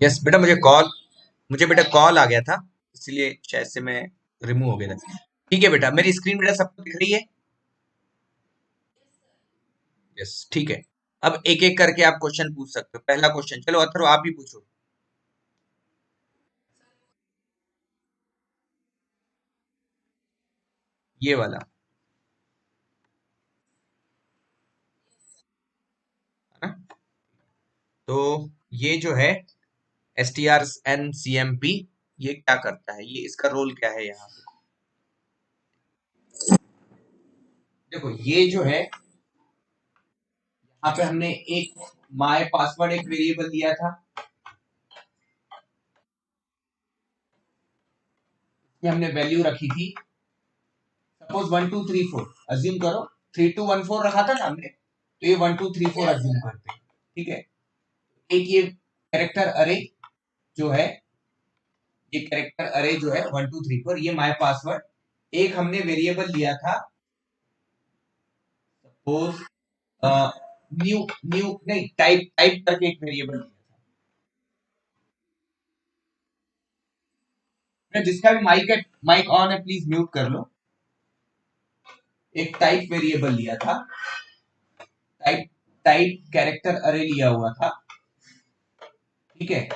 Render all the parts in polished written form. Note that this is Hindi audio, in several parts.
यस बेटा, मुझे बेटा कॉल आ गया था, इसलिए शायद से मैं रिमूव हो गया था। ठीक है बेटा, मेरी स्क्रीन बेटा सबको दिख रही है? यस, ठीक है। अब एक एक करके आप क्वेश्चन पूछ सकते हो। पहला क्वेश्चन, चलो अथर्व आप ही पूछो। ये वाला है ना? तो ये जो है S T R N C M P, ये क्या करता है, ये इसका रोल क्या है यहाँ पे? देखो ये जो है, यहाँ पे हमने एक माय पासवर्ड एक वेरिएबल दिया था, ये हमने वैल्यू रखी थी सपोज 1234, अज्यूम करो 3214 रखा था ना हमने, तो ये 1234 अज्यूम करते हैं। ठीक है, एक ये कैरेक्टर अरे जो है, ये कैरेक्टर अरे जो है 1234, ये माय पासवर्ड। एक हमने वेरिएबल लिया था सपोज न्यू न्यू नहीं, टाइप टाइप करके एक वेरिएबल लिया था। जिसका भी माइक ऑन है प्लीज म्यूट कर लो। एक टाइप वेरिएबल लिया था, टाइप टाइप कैरेक्टर अरे लिया हुआ था। ठीक है,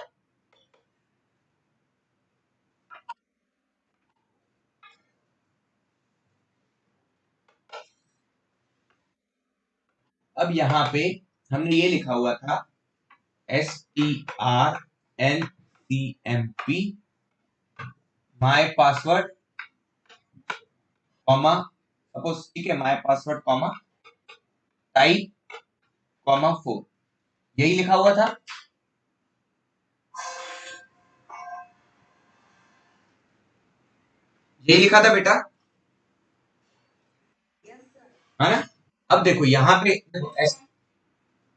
अब यहाँ पे हमने ये लिखा हुआ था STRNCMP my password comma, suppose ठीक है, my password comma type comma 4, यही लिखा हुआ था। यही लिखा था बेटा, है ना? अब देखो यहाँ पे,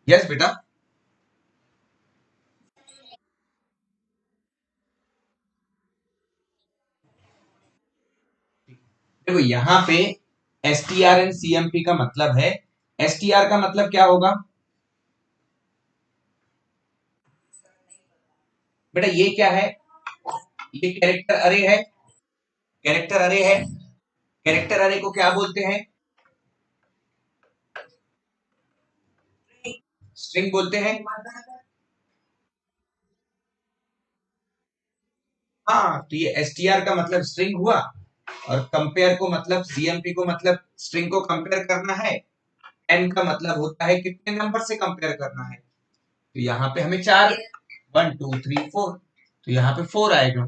यस बेटा, देखो यहाँ पे STRNCMP का मतलब है, STR का मतलब क्या होगा बेटा? ये क्या है? ये कैरेक्टर अरे है, कैरेक्टर अरे है। कैरेक्टर अरे को क्या बोलते हैं? स्ट्रिंग बोलते हैं। हाँ, तो ये एसटीआर का मतलब स्ट्रिंग हुआ, और कंपेयर को मतलब सीएमपी को मतलब स्ट्रिंग को कंपेयर करना है। एन का मतलब होता है कितने नंबर से कंपेयर करना है। तो यहाँ पे हमें चार, 1 2 3 4, तो यहाँ पे 4 आएगा।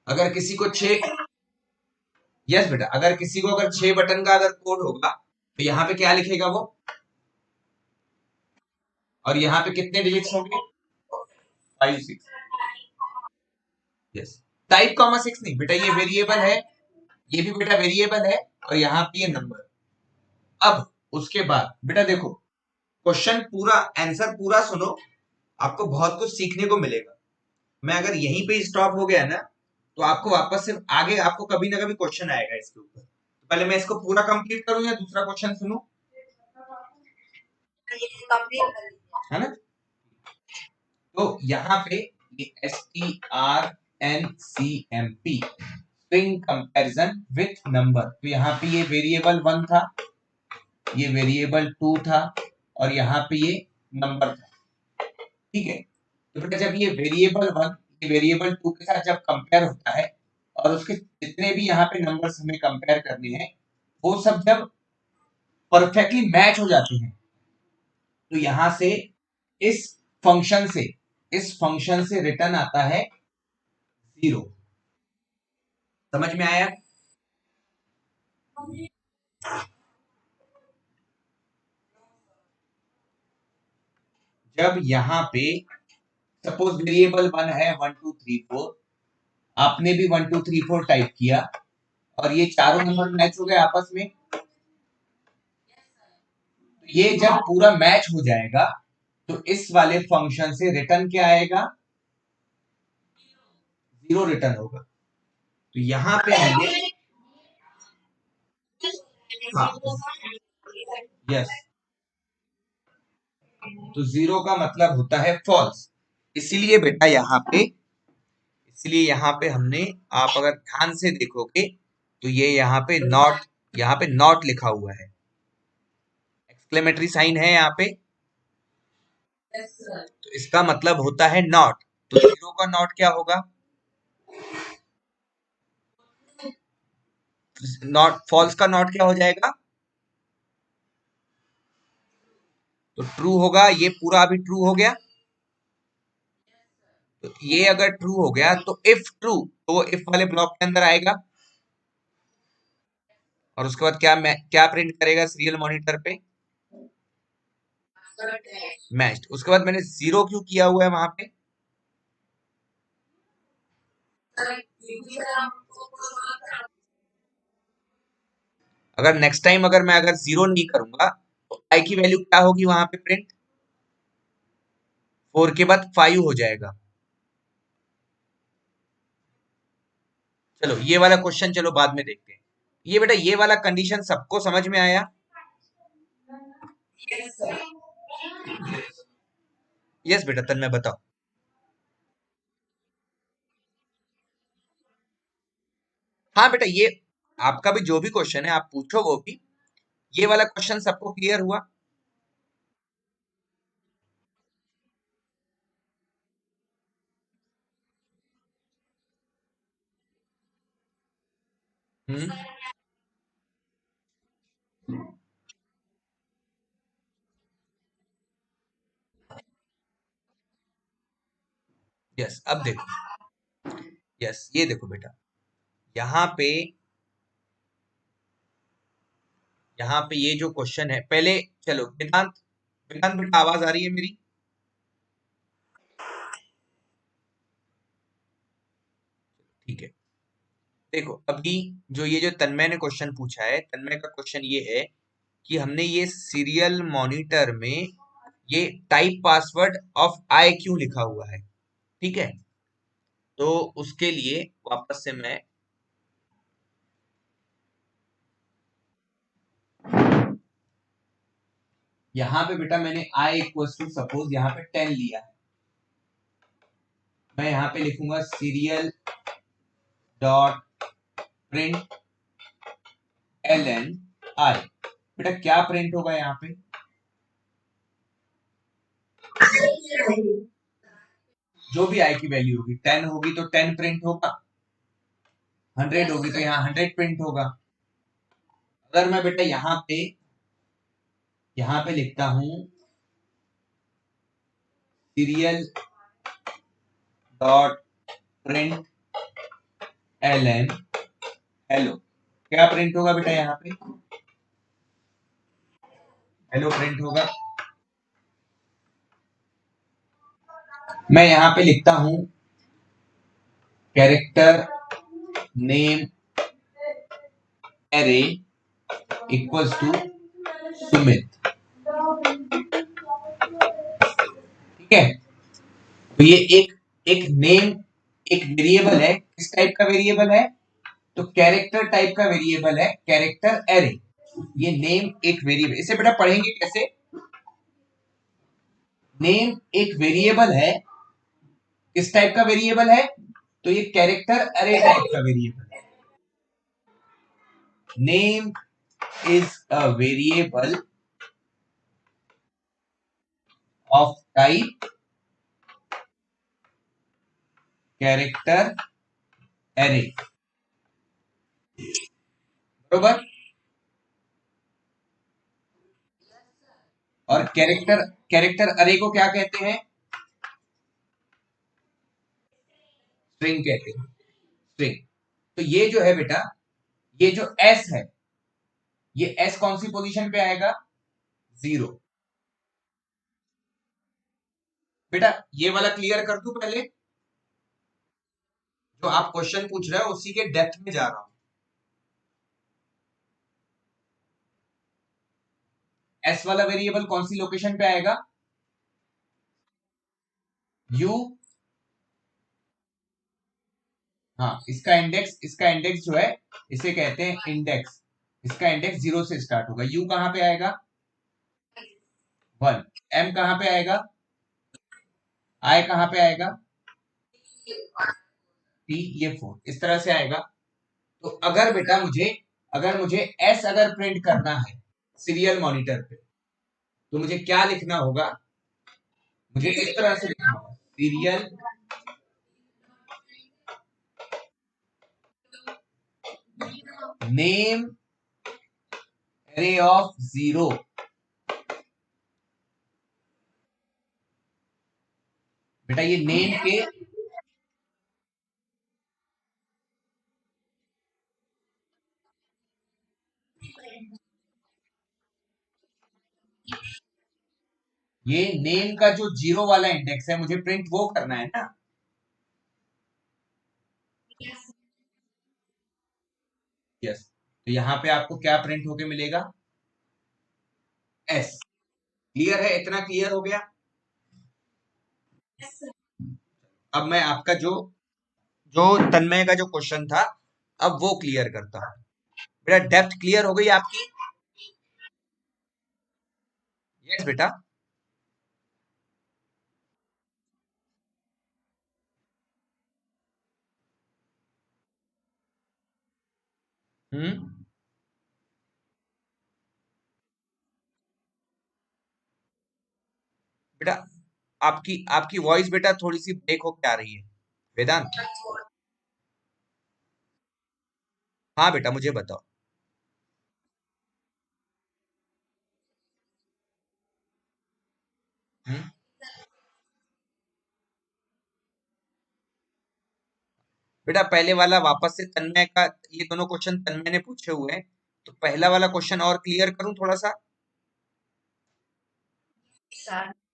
अगर किसी को छह, यस बेटा, अगर किसी को अगर 6 बटन का अगर कोड होगा, तो यहाँ पे क्या लिखेगा वो, और यहाँ पे कितने डिजिट्स होंगे? 5 6। यस, टाइप कॉमा 6 नहीं बेटा, ये वेरिएबल है, ये भी बेटा वेरिएबल है, और यहाँ पे ये नंबर। अब उसके बाद बेटा देखो, क्वेश्चन पूरा, आंसर पूरा सुनो, आपको बहुत कुछ सीखने को मिलेगा। मैं अगर यहीं पे स्टॉप हो गया ना, तो आपको वापस से आगे आपको कभी ना कभी क्वेश्चन आएगा इसके ऊपर। तो पहले मैं इसको पूरा कंप्लीट करूं या दूसरा क्वेश्चन सुनूं, है ना? तो यहाँ पे ये STRNCMP string comparison with number, तो यहाँ पे ये वेरिएबल 1 था, ये वेरिएबल 2 था, और यहाँ पे ये नंबर था। ठीक है, तो बेटा जब ये वेरिएबल 1 ये वेरिएबल 2 के साथ जब कंपेयर होता है, और उसके जितने भी यहाँ पे नंबर्स हमें कंपेयर करने हैं, वो सब जब परफेक्टली मैच हो जाते हैं, तो यहां से इस फंक्शन से इस फंक्शन से रिटर्न आता है 0। समझ में आया? जब यहाँ पे सपोज वेरिएबल 1 है 1 2 3 4, आपने भी 1 2 3 4 टाइप किया, और ये चारों नंबर मैच हो गए आपस में, तो ये जब पूरा मैच हो जाएगा, तो इस वाले फंक्शन से रिटर्न क्या आएगा? 0 रिटर्न होगा। तो यहाँ पे हमने, हाँ, यस, तो जीरो का मतलब होता है फॉल्स। इसीलिए बेटा यहाँ पे हमने, आप अगर ध्यान से देखोगे तो ये यहाँ पे नॉट लिखा हुआ है, एक्सक्लेमेटरी साइन है यहाँ पे। तो इसका मतलब होता है नॉट। तो जीरो का नॉट क्या होगा? नॉट, फॉल्स का नॉट क्या हो जाएगा? तो ट्रू होगा। ये पूरा अभी ट्रू हो गया। तो ये अगर ट्रू हो गया तो इफ ट्रू, तो वो इफ वाले ब्लॉक के अंदर आएगा। और उसके बाद क्या प्रिंट करेगा सीरियल मॉनिटर पे? मैच्ड। उसके बाद मैंने जीरो क्यों किया हुआ है वहां पे? अगर नेक्स्ट टाइम अगर जीरो नहीं करूंगा तो आई की वैल्यू क्या होगी वहां पे प्रिंट? 4 के बाद 5 हो जाएगा। चलो ये वाला क्वेश्चन चलो बाद में देखते हैं। ये बेटा ये वाला कंडीशन सबको समझ में आया? यस बेटा, तन्मय बताओ। हाँ बेटा, ये आपका भी जो भी क्वेश्चन है आप पूछो वो भी। ये वाला क्वेश्चन सबको क्लियर हुआ? हम्म। यस, अब देखो। यस, ये देखो बेटा, यहाँ पे यहाँ पे ये जो क्वेश्चन है, पहले चलो वेदांत, वेदांत बेटा आवाज आ रही है मेरी? ठीक है। देखो अभी जो ये जो तन्मय ने क्वेश्चन पूछा है, तन्मय का क्वेश्चन ये है कि हमने ये सीरियल मॉनिटर में ये टाइप पासवर्ड ऑफ आई क्यों लिखा हुआ है। ठीक है, तो उसके लिए वापस से मैं यहाँ पे बेटा मैंने आई इक्वल्स टू सपोज यहाँ पे 10 लिया है। मैं यहाँ पे लिखूंगा serial dot print L N I. बेटा क्या प्रिंट होगा यहाँ पे? जो भी आई की वैल्यू होगी, 10 होगी तो 10 प्रिंट होगा, 100 होगी तो यहाँ 100 प्रिंट होगा। अगर मैं बेटा यहाँ पे लिखता हूं serial dot print L N hello, क्या प्रिंट होगा बेटा यहाँ पे? हेलो प्रिंट होगा। मैं यहाँ पे लिखता हूं character name array equals to Sumit. ठीक है, तो ये एक नेम, एक वेरिएबल है। किस टाइप का वेरिएबल है? तो कैरेक्टर टाइप का वेरिएबल है, कैरेक्टर एरे। ये नेम एक वेरिएबल, इसे बेटा पढ़ेंगे कैसे? नेम एक वेरिएबल है, किस टाइप का वेरिएबल है? तो ये कैरेक्टर अरे टाइप का वेरिएबल है। Name is a variable of type character array. बरोबर। और कैरेक्टर कैरेक्टर अरे को क्या कहते हैं? स्ट्रिंग कहते हैं, स्ट्रिंग। तो ये जो है बेटा, ये जो एस है, ये एस कौन सी पोजीशन पे आएगा? 0। बेटा ये वाला क्लियर कर दूं पहले? जो आप क्वेश्चन पूछ रहे हो उसी के डेप्थ में जा रहा हूं। एस वाला वेरिएबल कौन सी लोकेशन पे आएगा? यू। हाँ, इसका इंडेक्स जो है इसे कहते हैं इंडेक्स। इसका इंडेक्स 0 से स्टार्ट होगा। यू कहां पे आएगा? वन। एम कहाँ पे आएगा, आई कहाँ पे आएगा, टी ये फोर, इस तरह से आएगा। तो अगर बेटा मुझे, अगर मुझे एस अगर प्रिंट करना है सीरियल मॉनिटर पे, तो मुझे क्या लिखना होगा, मुझे इस तरह से लिखना होगा, serial name array of zero. बेटा ये नेम के, ये नेम का जो जीरो वाला इंडेक्स है मुझे प्रिंट वो करना है ना। यस, तो यहाँ पे आपको क्या प्रिंट होके मिलेगा, एस। क्लियर है, इतना क्लियर हो गया। अब मैं आपका जो जो तन्मय का जो क्वेश्चन था, अब वो क्लियर करता हूँ। बेटा डेप्थ क्लियर हो गई आपकी। यस बेटा। हम्म। बेटा आपकी आपकी वॉइस बेटा थोड़ी सी ब्रेक होके आ रही है, वेदांत। हाँ बेटा मुझे बताओ। हम्म। बेटा पहले वाला वापस से तन्मय का, ये दोनों क्वेश्चन तन्मय ने पूछे हुए हैं, तो पहला वाला क्वेश्चन और क्लियर करूं थोड़ा सा,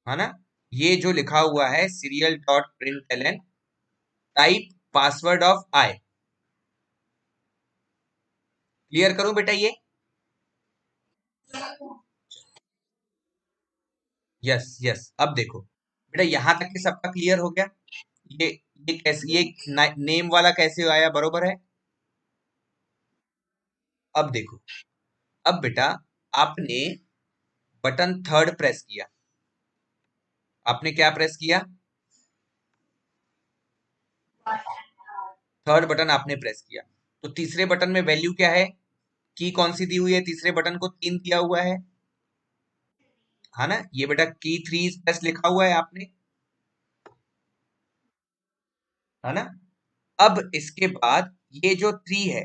है ना। ये जो लिखा हुआ है serial dot print type password of I, clear करूं बेटा ये। यस यस, अब देखो बेटा यहां तक के सबका क्लियर हो गया। ये ये कैसे, ये नेम वाला कैसे आया, बरोबर है। अब देखो, अब बेटा आपने बटन थर्ड प्रेस किया, आपने क्या प्रेस किया, थर्ड बटन आपने प्रेस किया। तो तीसरे बटन में वैल्यू क्या है, की कौन सी दी हुई है, तीसरे बटन को 3 दिया हुआ है ना। ये बेटा की 3 प्लस लिखा हुआ है आपने, है ना। अब इसके बाद ये जो 3 है,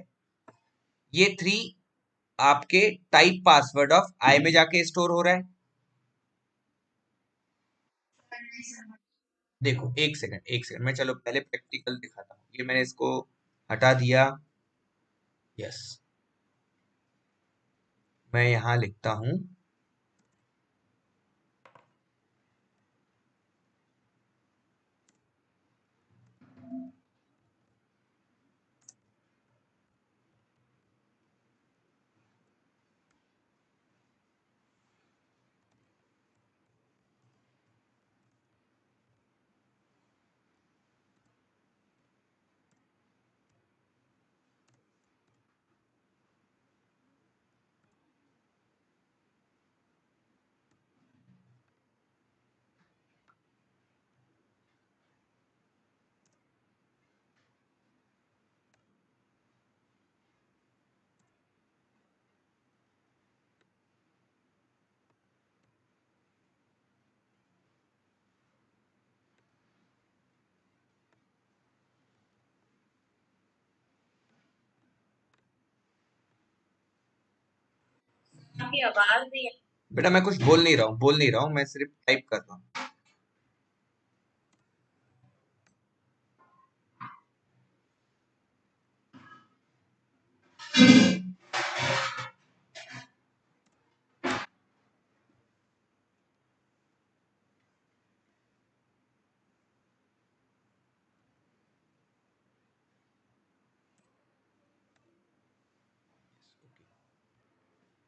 ये 3 आपके टाइप पासवर्ड ऑफ आई में जाके स्टोर हो रहा है। देखो एक सेकंड, एक सेकंड, मैं चलो पहले प्रैक्टिकल दिखाता हूँ। ये मैंने इसको हटा दिया। यस, मैं यहाँ लिखता हूँ, बेटा मैं कुछ बोल नहीं रहा हूँ, बोल नहीं रहा हूँ, मैं सिर्फ टाइप कर रहा हूँ।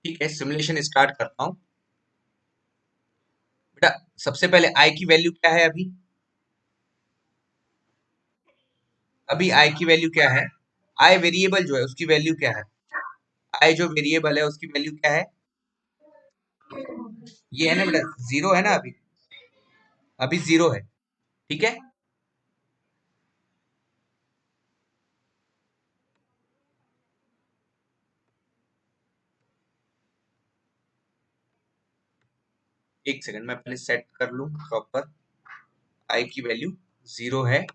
ठीक है, सिमुलेशन स्टार्ट करता हूँ। बेटा सबसे पहले आई की वैल्यू क्या है अभी, अभी आई की वैल्यू क्या है, आई वेरिएबल जो है उसकी वैल्यू क्या है, आई जो वेरिएबल है उसकी वैल्यू क्या है, ये है ना बेटा, जीरो है ना, अभी अभी जीरो है, ठीक है। एक सेकंड, मैं पहले सेट कर लूं प्रॉपर। आई की वैल्यू जीरो है।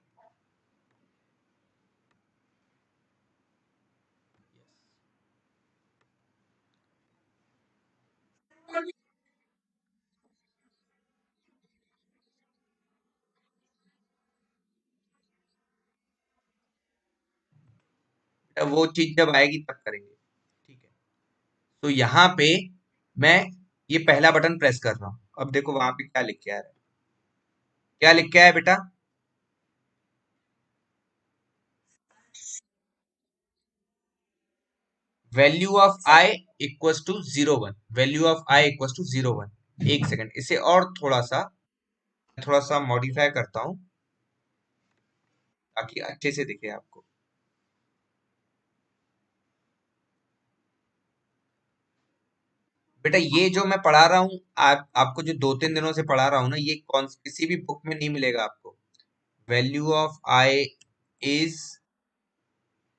वो चीज जब आएगी तब करेंगे, ठीक है। तो यहाँ पे मैं ये पहला बटन प्रेस कर रहा हूँ। अब देखो वहां पे क्या लिख के आ रहा है, क्या लिख के आया बेटा? Value of i equals to 0 1। Value of i equals to 0 1। एक सेकंड, इसे और थोड़ा सा मॉडिफाई करता हूँ ताकि अच्छे से दिखे आपको। बेटा ये जो मैं पढ़ा रहा हूँ, आपको जो 2 3 दिनों से पढ़ा रहा हूँ ना, ये कौन किसी भी बुक में नहीं मिलेगा आपको। वैल्यू ऑफ आई इज,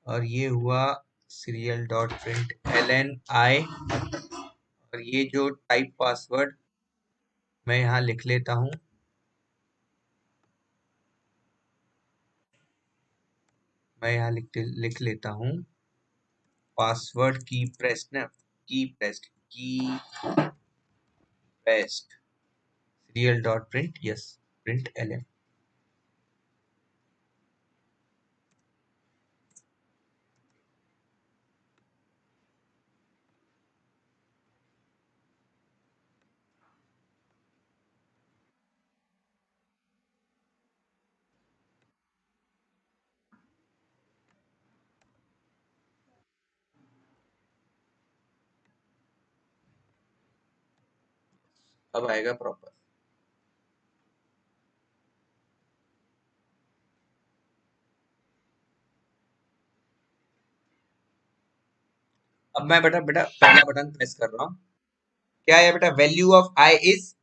और ये हुआ serial dot print L I, और ये जो टाइप पासवर्ड मैं यहाँ लिख लेता हूँ, मैं यहाँ लिख लेता हूँ पासवर्ड की प्रेस्ट ना, की paste serial dot print, yes, print L. अब आएगा प्रॉपर। अब मैं बेटा बेटा पहला बटन प्रेस कर रहा हूँ। क्या है बेटा? वैल्यू ऑफ आई इज,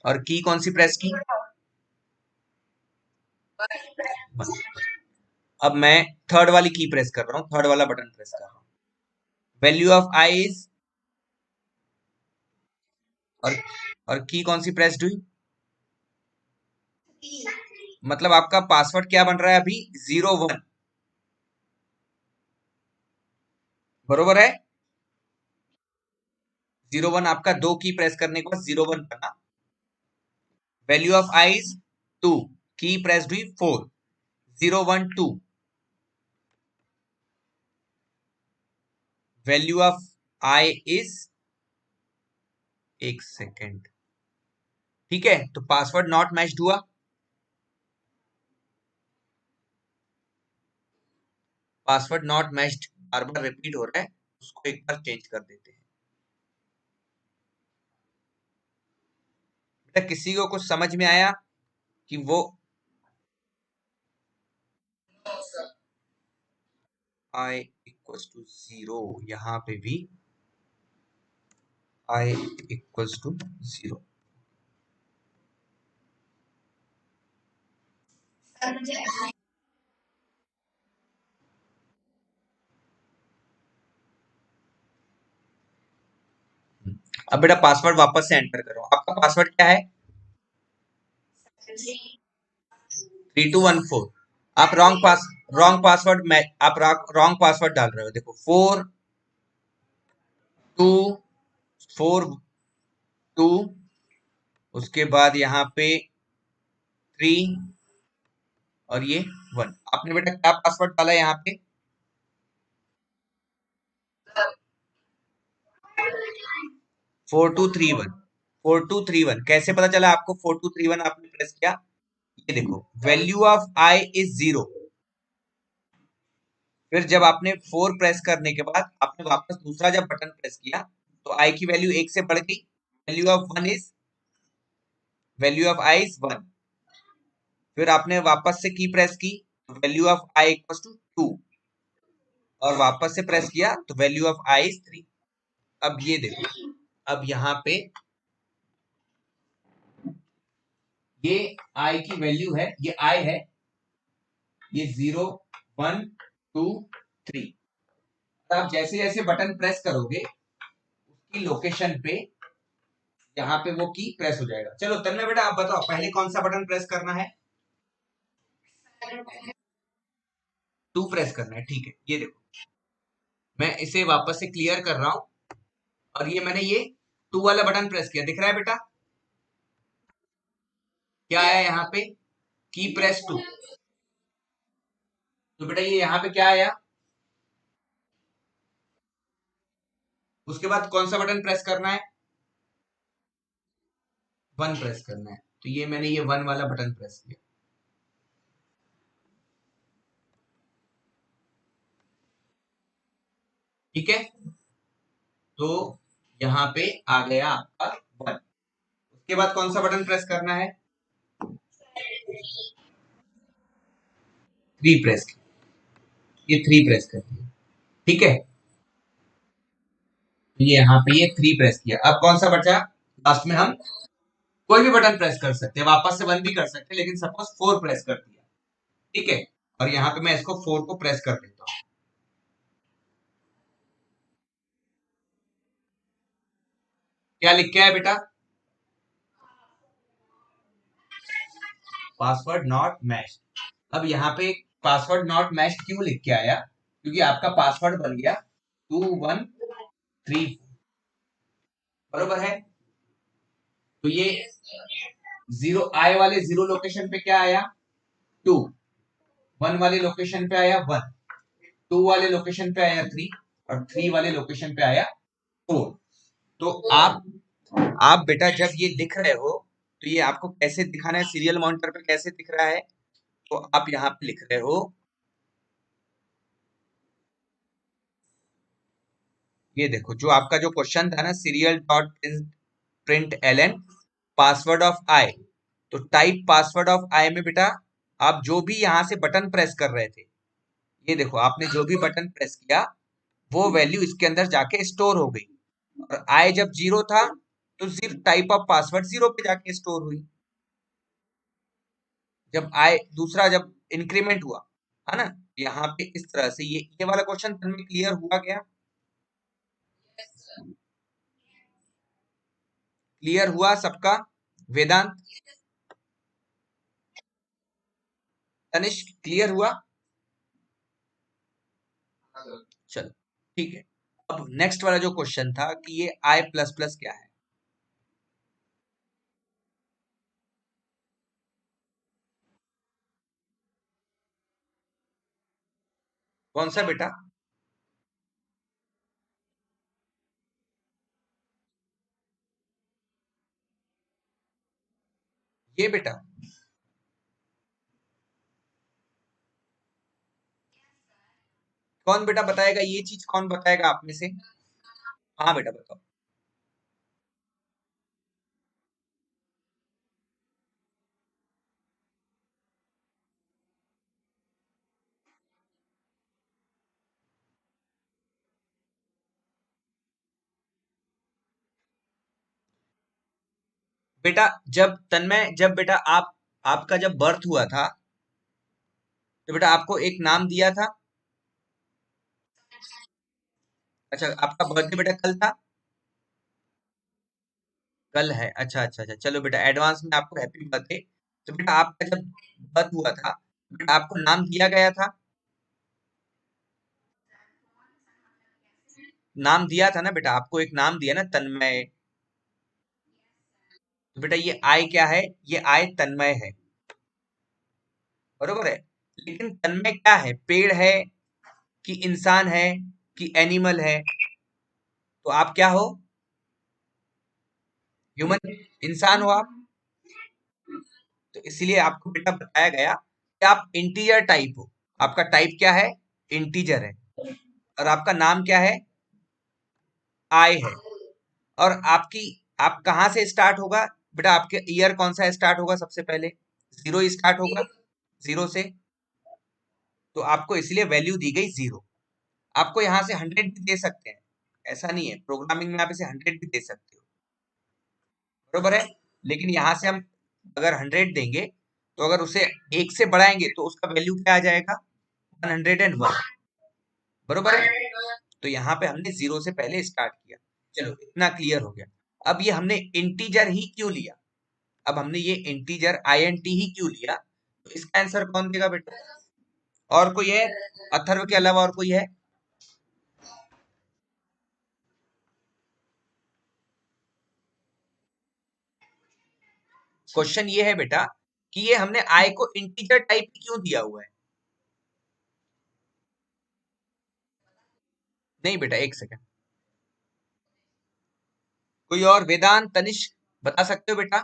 और की कौन सी प्रेस की? अब मैं थर्ड वाली की प्रेस कर रहा हूँ, थर्ड वाला बटन प्रेस कर रहा हूँ। वैल्यू ऑफ आई इज, और और की कौन सी प्रेस हुई? मतलब आपका पासवर्ड क्या बन रहा है अभी? 0 1, बरोबर है। 0 1 आपका दो की प्रेस करने के बाद 0 1 बना। वैल्यू ऑफ आई इज 2, की प्रेस हुई 4, 0 1 2। वैल्यू ऑफ आई इज, एक सेकेंड, ठीक है। तो पासवर्ड नॉट मैच्ड हुआ। Password not matched bar bar repeat हो रहा है, उसको एक बार चेंज कर देते हैं। बेटा किसी को कुछ समझ में आया कि वो आई इक्वल्स टू 0, यहाँ पे भी आई इक्वल्स टू 0। अब बेटा पासवर्ड वापस से एंटर करो। आपका पासवर्ड क्या है? 3214। आप रॉन्ग पासवर्ड में आप रॉन्ग पासवर्ड डाल रहे हो। देखो 4242, उसके बाद यहाँ पे 3, और ये 1। आपने बेटा क्या पासवर्ड डाला यहाँ पे? 4231। 4231 कैसे पता चला आपको? 4231 आपने प्रेस किया, ये देखो वैल्यू ऑफ आई इज 0। फिर जब आपने 4 प्रेस करने के बाद आपने वापस दूसरा जब बटन प्रेस किया तो आई की वैल्यू 1 से बढ़ गई। Value of i is 1। फिर आपने वापस से की प्रेस की, value of i equal to 2, और वापस से प्रेस किया तो वैल्यू ऑफ आई इज 3। अब ये देखो, अब यहाँ पे ये आई की वैल्यू है, ये आई है, ये 0 1 2 3। आप जैसे जैसे बटन प्रेस करोगे उसकी लोकेशन पे यहाँ पे वो की प्रेस हो जाएगा। चलो तन्मय बेटा आप बताओ पहले कौन सा बटन प्रेस करना है? 2 प्रेस करना है, ठीक है। ये देखो मैं इसे वापस से क्लियर कर रहा हूं और ये मैंने ये 2 वाला बटन प्रेस किया, दिख रहा है बेटा? क्या आया यहाँ पे? की प्रेस 2। तो बेटा ये यहाँ पे क्या आया? उसके बाद कौन सा बटन प्रेस करना है? 1 प्रेस करना है। तो ये मैंने ये 1 वाला बटन प्रेस किया, ठीक है। तो यहाँ पे आ गया आपका 1। उसके बाद कौन सा बटन प्रेस करना है? 3 प्रेस किया, ये 3 प्रेस कर दिया, ठीक है। तो ये यहाँ पे ये 3 प्रेस किया। अब कौन सा बचा लास्ट में? हम कोई भी बटन प्रेस कर सकते हैं, वापस से 1 भी कर सकते हैं, लेकिन सपोज 4 प्रेस कर दिया, ठीक है। और यहाँ पे मैं इसको 4 को प्रेस कर देता हूँ। क्या लिख के आया बेटा? Password not match. अब यहाँ पे पासवर्ड नॉट मैच क्यों लिख के आया? क्योंकि आपका पासवर्ड बन गया 2134, बरोबर है। तो ये 0 आई वाले 0 लोकेशन पे क्या आया? 2। 1 वाले लोकेशन पे आया 1, 2 वाले लोकेशन पे आया 3 और 3 वाले लोकेशन पे आया 4। तो आप बेटा जब ये लिख रहे हो तो ये आपको कैसे दिखाना है, सीरियल मॉनिटर पे कैसे दिख रहा है? तो आप यहाँ पे लिख रहे हो, ये देखो जो आपका जो क्वेश्चन था ना, serial dot print len password of I. तो टाइप पासवर्ड ऑफ आई में बेटा आप जो भी यहाँ से बटन प्रेस कर रहे थे, ये देखो आपने जो भी बटन प्रेस किया वो वैल्यू इसके अंदर जाके स्टोर हो गई। और आई जब 0 था तो टाइप ऑफ पासवर्ड 0 पे जाके स्टोर हुई। जब आई दूसरा जब इंक्रीमेंट हुआ, है ना, यहाँ पे इस तरह से ये वाला क्वेश्चन में क्लियर हुआ क्या? क्लियर हुआ सबका? वेदांत, तनिष्क क्लियर हुआ? चलो ठीक है। अब नेक्स्ट वाला जो क्वेश्चन था कि ये आई प्लस प्लस क्या है? कौन सा बेटा? ये बेटा? कौन बेटा बताएगा ये चीज? कौन बताएगा आप में से? हाँ बेटा बताओ। बेटा जब तन्मय, जब बेटा आप आपका जब बर्थ हुआ था तो बेटा आपको एक नाम दिया था। अच्छा आपका बर्थडे बेटा कल था? कल है, अच्छा अच्छा अच्छा। चलो बेटा एडवांस में आपको हैप्पी बर्थडे। तो बेटा आपका जब बर्थ हुआ था बेटा आपको नाम दिया गया था? नाम दिया था ना बेटा, आपको एक नाम दिया ना, तन्मय। तो बेटा ये आई क्या है? ये आई तन्मय है, बरोबर है। लेकिन तन्मय क्या है? पेड़ है कि इंसान है कि एनिमल है? तो आप क्या हो? ह्यूमन, इंसान हो आप। तो इसलिए आपको बेटा बताया गया कि आप इंटीजर टाइप हो। आपका टाइप क्या है? इंटीजर है। और आपका नाम क्या है? आई है। और आपकी, आप कहाँ से स्टार्ट होगा बेटा? आपके ईयर कौन सा स्टार्ट होगा सबसे पहले? 0 स्टार्ट होगा, 0 से। तो आपको इसलिए वैल्यू दी गई 0। आपको यहाँ से 100 भी दे सकते हैं, ऐसा नहीं है, प्रोग्रामिंग में आप इसे 100 भी दे सकते हो, बरोबर है। लेकिन यहाँ से हम अगर 100 देंगे तो अगर उसे 1 से बढ़ाएंगे तो उसका वैल्यू क्या आ जाएगा, 101, बरोबर है। तो यहाँ पे हमने 0 से पहले स्टार्ट किया। चलो इतना क्लियर हो गया। अब ये हमने इंटीजर ही क्यों लिया, अब हमने ये इंटीजर INT ही क्यों लिया, तो इसका आंसर कौन देगा बेटा? और कोई है अथर्व के अलावा, और कोई है? क्वेश्चन ये है बेटा कि ये हमने आई को इंटीजर टाइप क्यों दिया हुआ है? नहीं बेटा, एक सेकंड, कोई और? वेदांत, तनिष्क, बता सकते हो बेटा?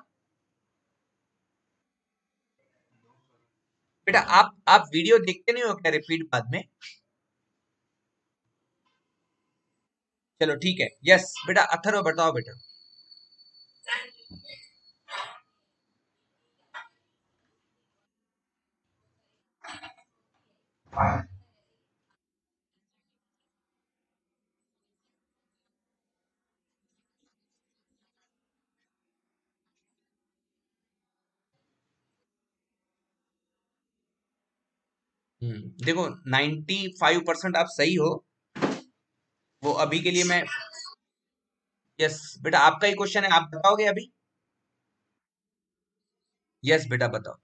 बेटा आप वीडियो देखते नहीं हो क्या रिपीट बाद में? चलो ठीक है, यस बेटा। अथर्व बताओ बेटा। देखो 95% आप सही हो। वो अभी के लिए मैं, यस बेटा आपका ही क्वेश्चन है, आप बताओगे अभी? यस बेटा बताओ।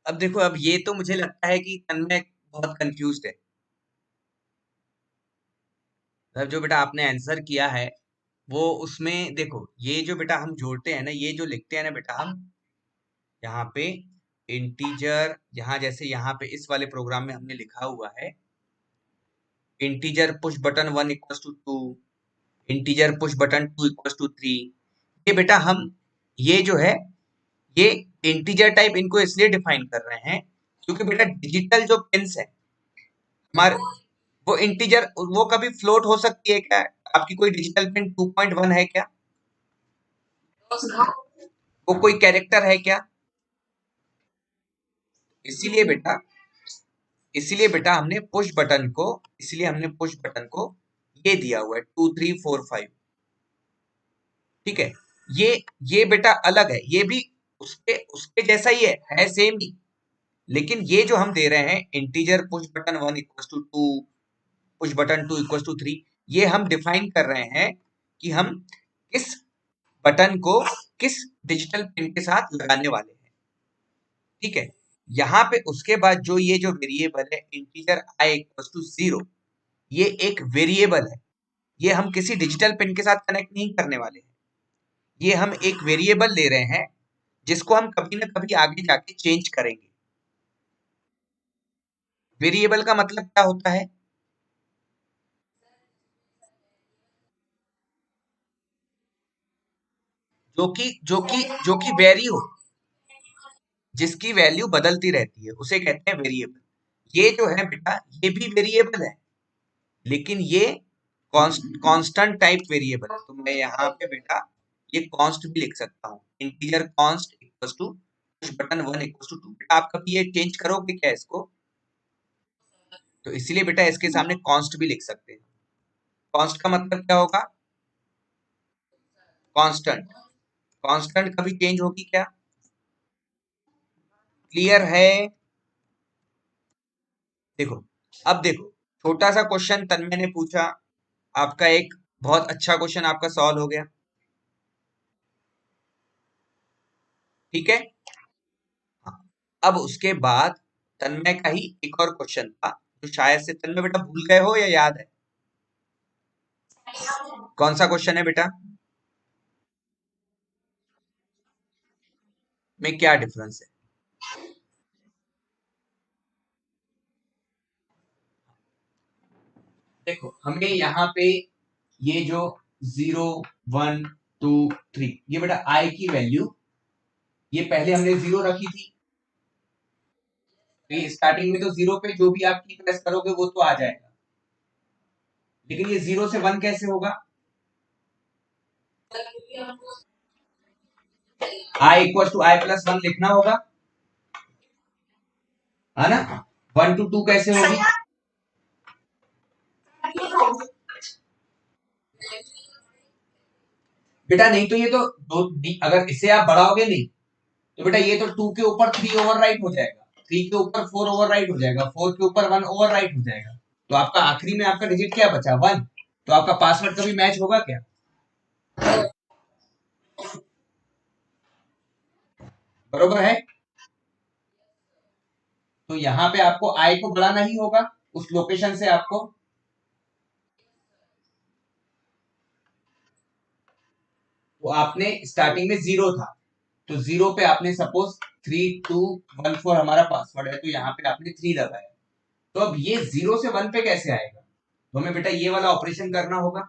अब देखो, अब ये तो मुझे लगता है कि तन्मय बहुत कंफ्यूज्ड है। अब जो बेटा आपने आंसर किया है वो, उसमें देखो ये जो बेटा हम जोड़ते हैं ना, ये जो लिखते हैं ना बेटा हम यहाँ पे इंटीजर, यहाँ जैसे यहाँ पे इस वाले प्रोग्राम में हमने लिखा हुआ है integer push button 1 equals to 2, integer push button 2 equals to 3। ये बेटा हम, ये जो है ये इंटीजर टाइप इनको इसलिए डिफाइन कर रहे हैं क्योंकि बेटा डिजिटल जो पिंस है हमारे, वो इंटीजर, वो कभी फ्लोट हो सकती है क्या? आपकी कोई डिजिटल पिन 2.1 है क्या? वो कोई कैरेक्टर है क्या? इसीलिए बेटा, इसीलिए बेटा हमने पुश बटन को, इसलिए हमने पुश बटन को ये दिया हुआ है 2 3 4 5। ठीक है, ये बेटा अलग है, ये भी उसके उसके जैसा ही है सेम ही। लेकिन ये जो हम दे रहे हैं integer push button 1 equals to 2, push button 2 equals to 3, ये हम डिफाइन कर रहे हैं कि हम किस बटन को किस डिजिटल पिन के साथ लगाने वाले हैं। ठीक है, यहाँ पे उसके बाद जो ये जो वेरिएबल है इंटीजर आई इक्वल्स टू 0, ये एक वेरिएबल है, ये हम किसी डिजिटल पिन के साथ कनेक्ट नहीं करने वाले हैं। ये हम एक वेरिएबल ले रहे हैं जिसको हम कभी ना कभी आगे जाके चेंज करेंगे। वेरिएबल का मतलब क्या होता है? जो कि वेरी हो, जिसकी वैल्यू बदलती रहती है उसे कहते हैं वेरिएबल। ये जो है बेटा ये भी वेरिएबल है, लेकिन ये कांस्टेंट टाइप वेरिएबल है। तो मैं यहाँ पे बेटा ये कांस्ट भी लिख सकता हूँ, integer const equals to push button 1 equals to 2। बेटा आप कभी ये चेंज करोगे क्या इसको? तो इसीलिए बेटा इसके सामने कांस्ट भी लिख सकते हैं। कांस्ट का मतलब क्या होगा? कांस्टेंट। कांस्टेंट कभी चेंज होगी क्या? क्लियर है? देखो, अब देखो, छोटा सा क्वेश्चन तन्मय ने पूछा, आपका एक बहुत अच्छा क्वेश्चन आपका सॉल्व हो गया। ठीक है, हाँ। अब उसके बाद तन्मय का ही एक और क्वेश्चन था जो शायद से तन्मय बेटा भूल गए हो या याद है? कौन सा क्वेश्चन है बेटा? में क्या डिफरेंस है। देखो हमने यहाँ पे ये जो 0 1 2 3 ये बेटा आई की वैल्यू, ये पहले हमने 0 रखी थी, तो ये स्टार्टिंग में तो 0 पे जो भी आप की प्रेस करोगे वो तो आ जाएगा, लेकिन ये 0 से 1 कैसे होगा। I equal to I plus 1 लिखना होगा, है ना। 1 to 2 कैसे होगी। बेटा नहीं तो ये तो दो, अगर इसे आप बढ़ाओगे नहीं तो बेटा ये तो 2 के ऊपर 3 ओवरराइट हो जाएगा, 3 के ऊपर 4 ओवरराइट हो जाएगा, 4 के ऊपर 1 ओवरराइट हो जाएगा, तो आपका आखिरी में आपका डिजिट क्या बचा 1, तो आपका पासवर्ड कभी मैच होगा क्या। बरोबर है। तो यहाँ पे आपको आई को बढ़ाना ही होगा उस लोकेशन से आपको। तो आपने स्टार्टिंग में 0 था, तो 0 पे आपने सपोज 3214 हमारा पासवर्ड है, तो यहाँ पे आपने 3 लगाया, तो अब ये 0 से 1 पे कैसे आएगा, तो हमें बेटा ये वाला ऑपरेशन करना होगा,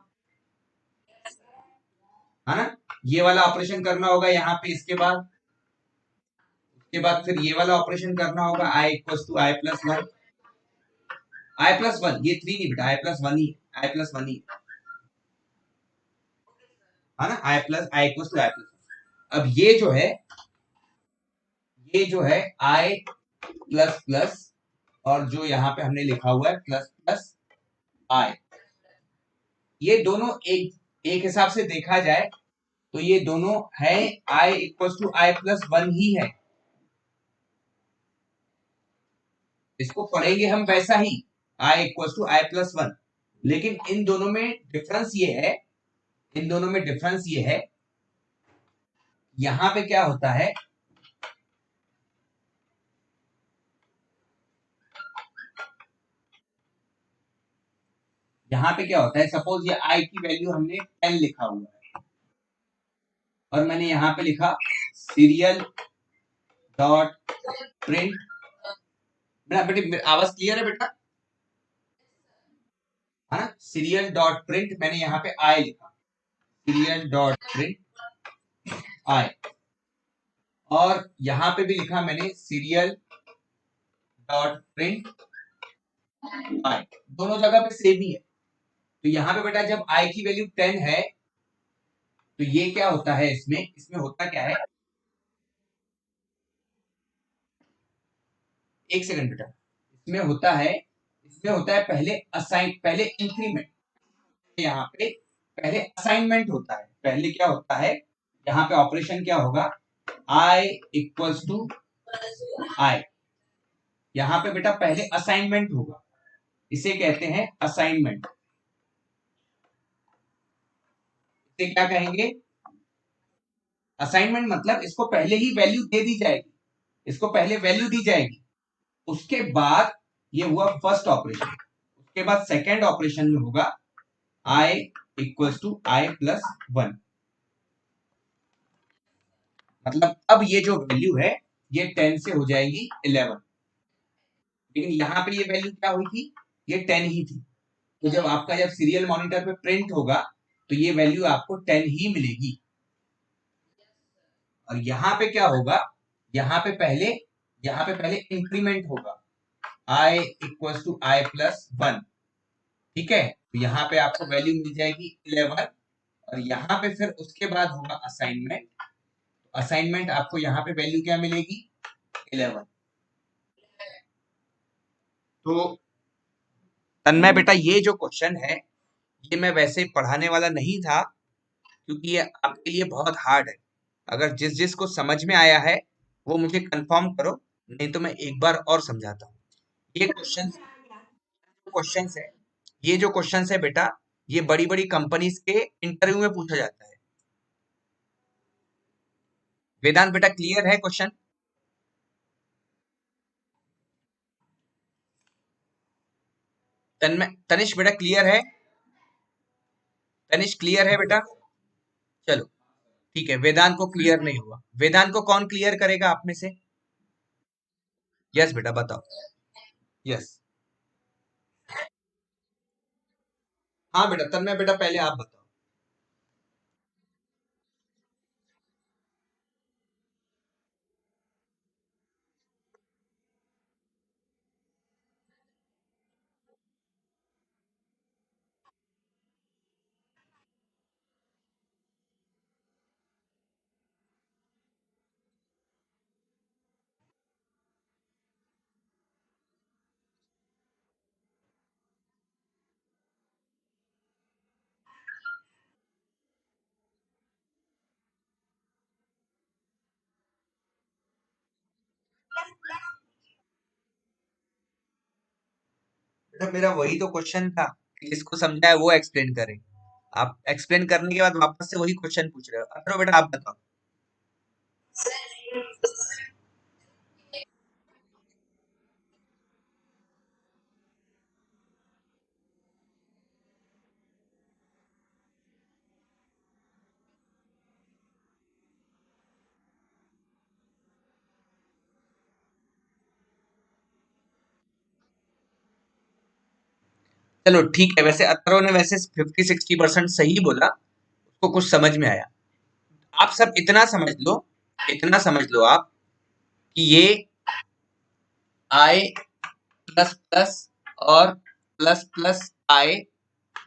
है ना। ये वाला ऑपरेशन करना होगा यहाँ पे, इसके बाद फिर ये वाला ऑपरेशन करना होगा, I equal to I plus 1, I plus 1 ये 3 नहीं बेटा, आई प्लस 1 ही, आई प्लस 1 ही, है ना। I plus I equal to I plus, अब ये जो है आई प्लस प्लस, और जो यहाँ पे हमने लिखा हुआ है प्लस प्लस आई, ये दोनों एक हिसाब से देखा जाए तो ये दोनों है I equal to I plus 1 ही है, इसको पढ़ेंगे हम वैसा ही, आई इक्वल टू आई प्लस 1, लेकिन इन दोनों में डिफरेंस ये है, इन दोनों में डिफरेंस ये है, यहां पे क्या होता है, यहाँ पे क्या होता है, सपोज ये आई की वैल्यू हमने 10 लिखा हुआ है, और मैंने यहाँ पे लिखा सीरियल डॉट प्रिंट, बेटा बेटी आवाज क्लियर है बेटा, है ना। सीरियल डॉट प्रिंट मैंने यहाँ पे आई लिखा, सीरियल डॉट प्रिंट आई, और यहाँ पे भी लिखा मैंने सीरियल डॉट प्रिंट आई, दोनों जगह पे सेम ही है। तो यहाँ पे बेटा जब आई की वैल्यू 10 है, तो ये क्या होता है, इसमें इसमें होता क्या है, एक सेकंड बेटा, इसमें होता है पहले इंक्रीमेंट, यहाँ पे पहले असाइनमेंट होता है, पहले क्या होता है, यहाँ पे ऑपरेशन क्या होगा, आई इक्वल्स टू आई, यहाँ पे बेटा पहले असाइनमेंट होगा, इसे कहते हैं असाइनमेंट, इसे क्या कहेंगे, असाइनमेंट मतलब इसको पहले ही वैल्यू दे दी जाएगी, इसको पहले वैल्यू दी जाएगी, उसके बाद ये हुआ फर्स्ट ऑपरेशन, उसके बाद सेकेंड ऑपरेशन में होगा आई इक्वल्स टू आई प्लस 1, मतलब अब ये जो वैल्यू है ये 10 से हो जाएगी 11, लेकिन यहाँ पे ये वैल्यू क्या हुई थी, ये 10 ही थी, तो जब सीरियल मॉनिटर पे प्रिंट होगा तो ये वैल्यू आपको 10 ही मिलेगी, और यहाँ पे क्या होगा, यहाँ पे पहले इंक्रीमेंट होगा, I equal to I plus 1, ठीक है, तो यहाँ पे आपको वैल्यू मिल जाएगी 11, और यहाँ पे फिर उसके बाद होगा असाइनमेंट, असाइनमेंट आपको यहाँ पे वैल्यू क्या मिलेगी 11। तो तन्मय बेटा ये जो क्वेश्चन है ये मैं वैसे पढ़ाने वाला नहीं था, क्योंकि ये आपके लिए बहुत हार्ड है, अगर जिस जिस को समझ में आया है वो मुझे कंफर्म करो, नहीं तो मैं एक बार और समझाता हूँ। ये क्वेश्चंस है, ये जो क्वेश्चंस है बेटा, ये बड़ी बड़ी कंपनीज के इंटरव्यू में पूछा जाता है। वेदांत बेटा क्लियर है क्वेश्चन, तन्मय तनिष्क बेटा क्लियर है, तनिष्क क्लियर है बेटा, चलो ठीक है, वेदांत को क्लियर नहीं हुआ। वेदांत को कौन क्लियर करेगा आप में से? यस बेटा बताओ। यस। हाँ बेटा, तन्मय बेटा पहले आप बताओ। बेटा मेरा वही तो क्वेश्चन था कि जिसको समझा है वो एक्सप्लेन करे। आप एक्सप्लेन करने के बाद वापस से वही क्वेश्चन पूछ रहे हो। अथर्व बेटा आप बताओ। चलो ठीक है, वैसे अथर्व ने वैसे 50-60% सही बोला, उसको कुछ समझ में आया। आप सब इतना समझ लो, इतना समझ लो आप कि ये आई प्लस प्लस और प्लस प्लस आई,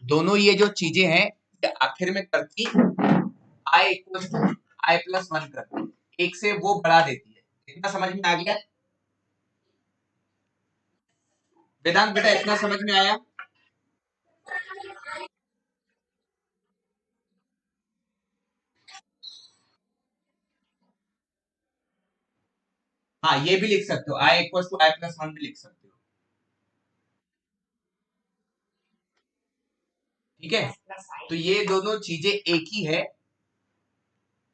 दोनों ये जो चीजें हैं ये आखिर में करती I equal to I plus one करती, एक से वो बढ़ा देती है। इतना समझ में आ गया वेदांत बेटा? इतना समझ में आया? हाँ ये भी लिख सकते हो, I equal to I plus one भी लिख सकते हो। ठीक है, तो ये दोनों चीजें एक ही है।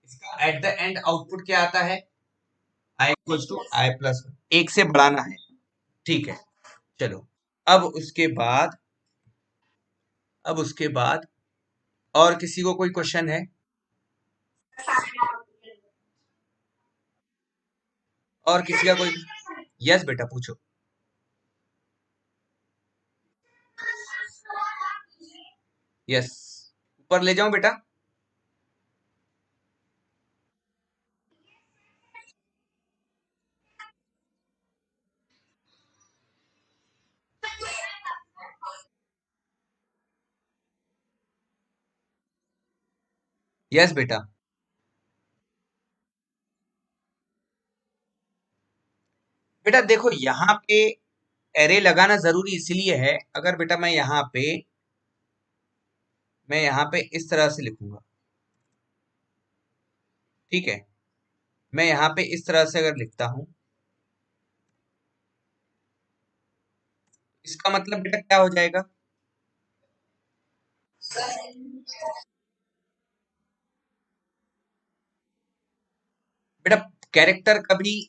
इसका एट द एंड आउटपुट क्या आता है? I equal to I plus one, एक से बढ़ाना है। ठीक है, चलो। अब उसके बाद, अब उसके बाद और किसी को कोई क्वेश्चन है? और किसी का कोई? यस बेटा पूछो। यस, ऊपर ले जाऊं बेटा? यस बेटा। बेटा देखो यहाँ पे एरे लगाना जरूरी इसलिए है, अगर बेटा मैं यहाँ पे इस तरह से लिखूंगा, ठीक है, मैं यहाँ पे इस तरह से अगर लिखता हूं, इसका मतलब बेटा क्या हो जाएगा? बेटा कैरेक्टर कभी,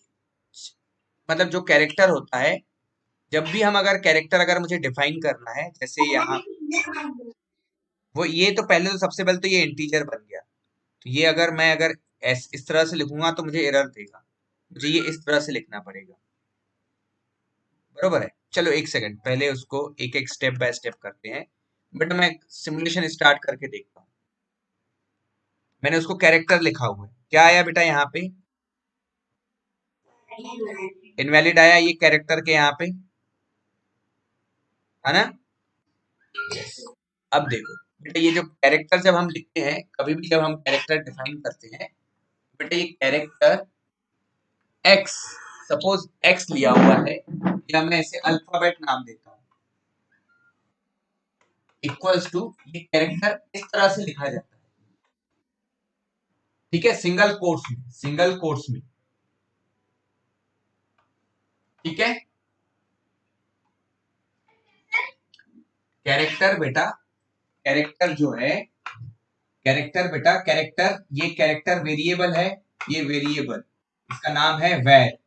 मतलब जो कैरेक्टर होता है, जब भी हम अगर कैरेक्टर अगर मुझे डिफाइन करना है, जैसे यहाँ वो, ये तो पहले तो सबसे पहले तो ये इंटीजर बन गया, तो ये अगर मैं अगर इस तरह से लिखूंगा तो मुझे एरर देगा, मुझे ये इस तरह से लिखना पड़ेगा। बरोबर है? चलो एक सेकंड, पहले उसको एक एक स्टेप बाय स्टेप करते हैं। बट मैं सिमुलेशन स्टार्ट करके देखता हूँ। मैंने उसको कैरेक्टर लिखा हुआ है, क्या आया बेटा यहाँ पे? इनवैलिड आया, ये कैरेक्टर के यहाँ पे, है ना? अब देखो बेटा, ये जो कैरेक्टर जब हम लिखते हैं, कभी भी जब हम कैरेक्टर डिफाइन करते हैं, बेटा ये कैरेक्टर एक्स, सपोज एक्स लिया हुआ है, या मैं इसे अल्फाबेट नाम देता हूँ, इक्वल्स टू, ये कैरेक्टर इस तरह से लिखा जाता है। ठीक है, सिंगल कोट्स में, सिंगल कोट्स में। ठीक है, कैरेक्टर बेटा, कैरेक्टर जो है, कैरेक्टर बेटा, कैरेक्टर, ये कैरेक्टर वेरिएबल है, ये वेरिएबल, इसका नाम है वैर।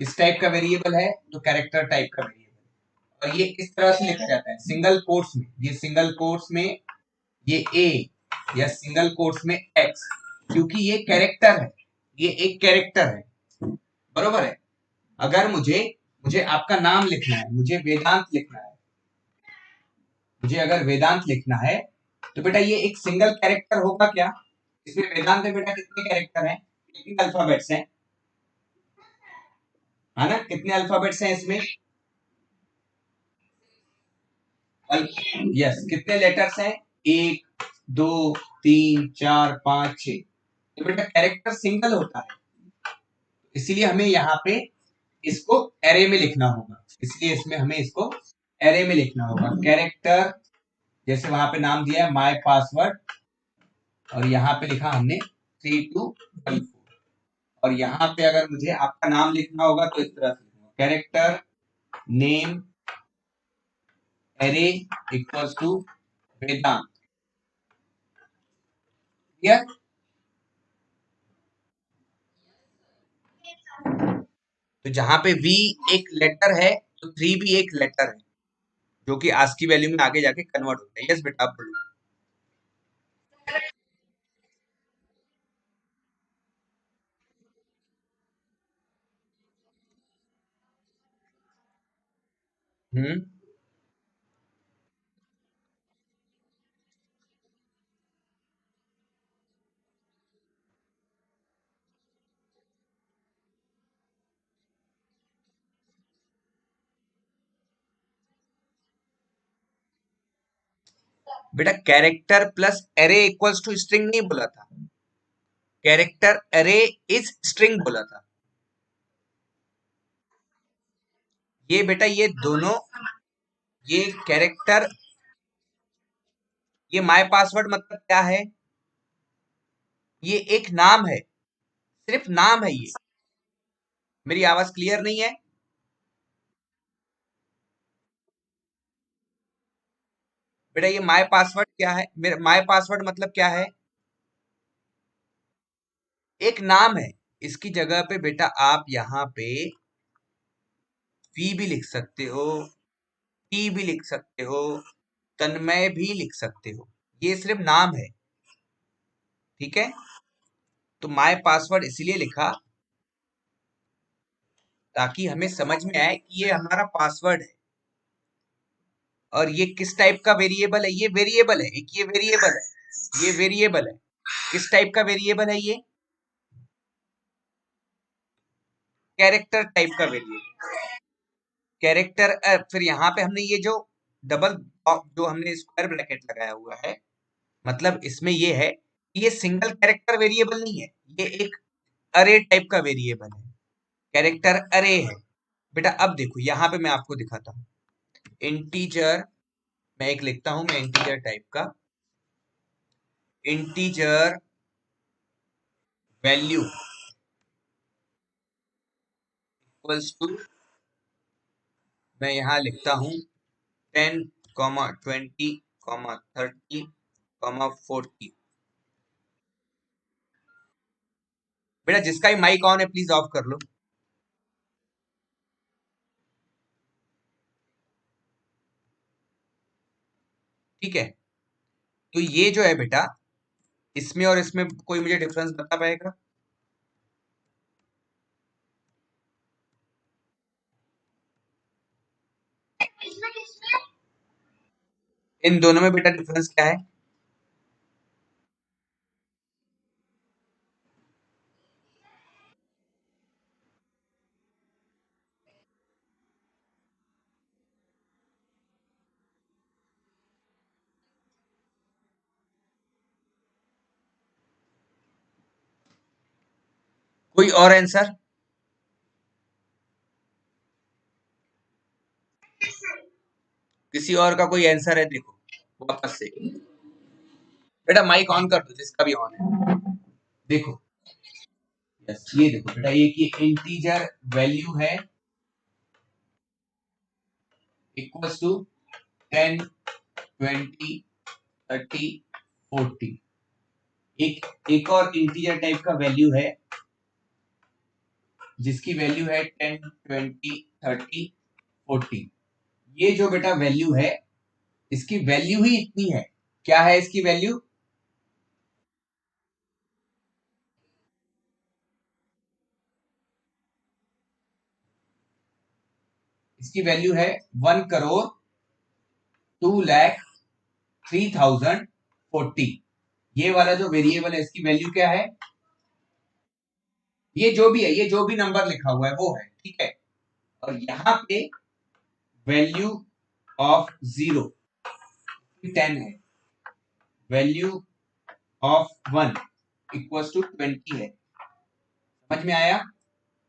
इस टाइप का वेरिएबल है तो कैरेक्टर टाइप का वेरिएबल, और ये इस तरह से लिखा जाता है सिंगल कोट्स में, ये सिंगल कोट्स में ये ए, या सिंगल कोट्स में एक्स, क्योंकि ये कैरेक्टर है, ये एक कैरेक्टर है, बरोबर है। अगर मुझे मुझे आपका नाम लिखना है, मुझे वेदांत लिखना है, मुझे अगर वेदांत लिखना है तो बेटा ये एक सिंगल कैरेक्टर होगा क्या? इसमें वेदांत में बेटा कितने कैरेक्टर हैं? कितने अल्फाबेट्स हैं? है ना, कितने अल्फाबेट्स हैं इसमें? यस, कितने लेटर्स हैं? 1 2 3 4 5 6। तो बेटा कैरेक्टर सिंगल होता है, इसलिए हमें यहाँ पे इसको एरे में लिखना होगा, इसलिए इसमें हमें इसको एरे में लिखना होगा। कैरेक्टर, जैसे वहां पे नाम दिया है माय पासवर्ड, और यहाँ पे लिखा हमने 3214, और यहाँ पे अगर मुझे आपका नाम लिखना होगा तो इस तरह से लिखूंगा, character name array equals to Vedant. Clear? तो जहां पे वी एक लेटर है तो 3 भी एक लेटर है, जो कि आज की वैल्यू में आगे जाके कन्वर्ट होता है। यस बेटा, आप बोलो। हम्म, बेटा character plus array equals to string नहीं बोला था, कैरेक्टर एरे इज स्ट्रिंग बोला था। ये बेटा ये दोनों, ये कैरेक्टर, ये माय पासवर्ड मतलब क्या है? ये एक नाम है, सिर्फ नाम है ये। मेरी आवाज क्लियर नहीं है? बेटा ये माय पासवर्ड क्या है? मेरा माय पासवर्ड मतलब क्या है? एक नाम है। इसकी जगह पे बेटा आप यहाँ पे वी भी लिख सकते हो, टी भी लिख सकते हो, तन्मय भी लिख सकते हो, ये सिर्फ नाम है। ठीक है, तो माय पासवर्ड इसलिए लिखा ताकि हमें समझ में आए कि ये हमारा पासवर्ड है। और ये किस टाइप का वेरिएबल है? ये वेरिएबल है, एक ये वेरिएबल है, ये वेरिएबल है। किस टाइप का वेरिएबल है ये? कैरेक्टर टाइप का वेरिएबल। कैरेक्टर, फिर यहाँ पे हमने ये जो डबल जो हमने स्क्वायर ब्रैकेट लगाया हुआ है, मतलब इसमें ये है कि ये सिंगल कैरेक्टर वेरिएबल नहीं है, ये एक अरे टाइप का वेरिएबल है, कैरेक्टर अरे है। बेटा अब देखो यहाँ पे मैं आपको दिखाता हूँ, इंटीजर, मैं एक लिखता हूं, मैं इंटीजर टाइप का, इंटीजर वैल्यू इक्वल्स टू, मैं यहाँ लिखता हूँ 10 20 30 40। बेटा जिसका भी माइक ऑन है प्लीज ऑफ कर लो। ठीक है, तो ये जो है बेटा, इसमें और इसमें कोई मुझे डिफरेंस बता पाएगा? इन दोनों में बेटा डिफरेंस क्या है? कोई और आंसर? किसी और का कोई आंसर है? देखो वापस से, बेटा माइक ऑन कर दो जिसका भी ऑन है। देखो, यस, ये देखो बेटा, ये इंटीजर वैल्यू है इक्वल्स टू 10 20 30 40। एक एक और इंटीजर टाइप का वैल्यू है जिसकी वैल्यू है 10 20 30 40। ये जो बेटा वैल्यू है, इसकी वैल्यू ही इतनी है। क्या है इसकी वैल्यू? इसकी वैल्यू है 1,02,03,040। ये वाला जो वेरिएबल है इसकी वैल्यू क्या है? ये जो भी है, ये जो भी नंबर लिखा हुआ है वो है, ठीक है। और यहाँ पे वैल्यू ऑफ 0 10 है, वैल्यू ऑफ 1 इक्वल टू 20 है। समझ में आया?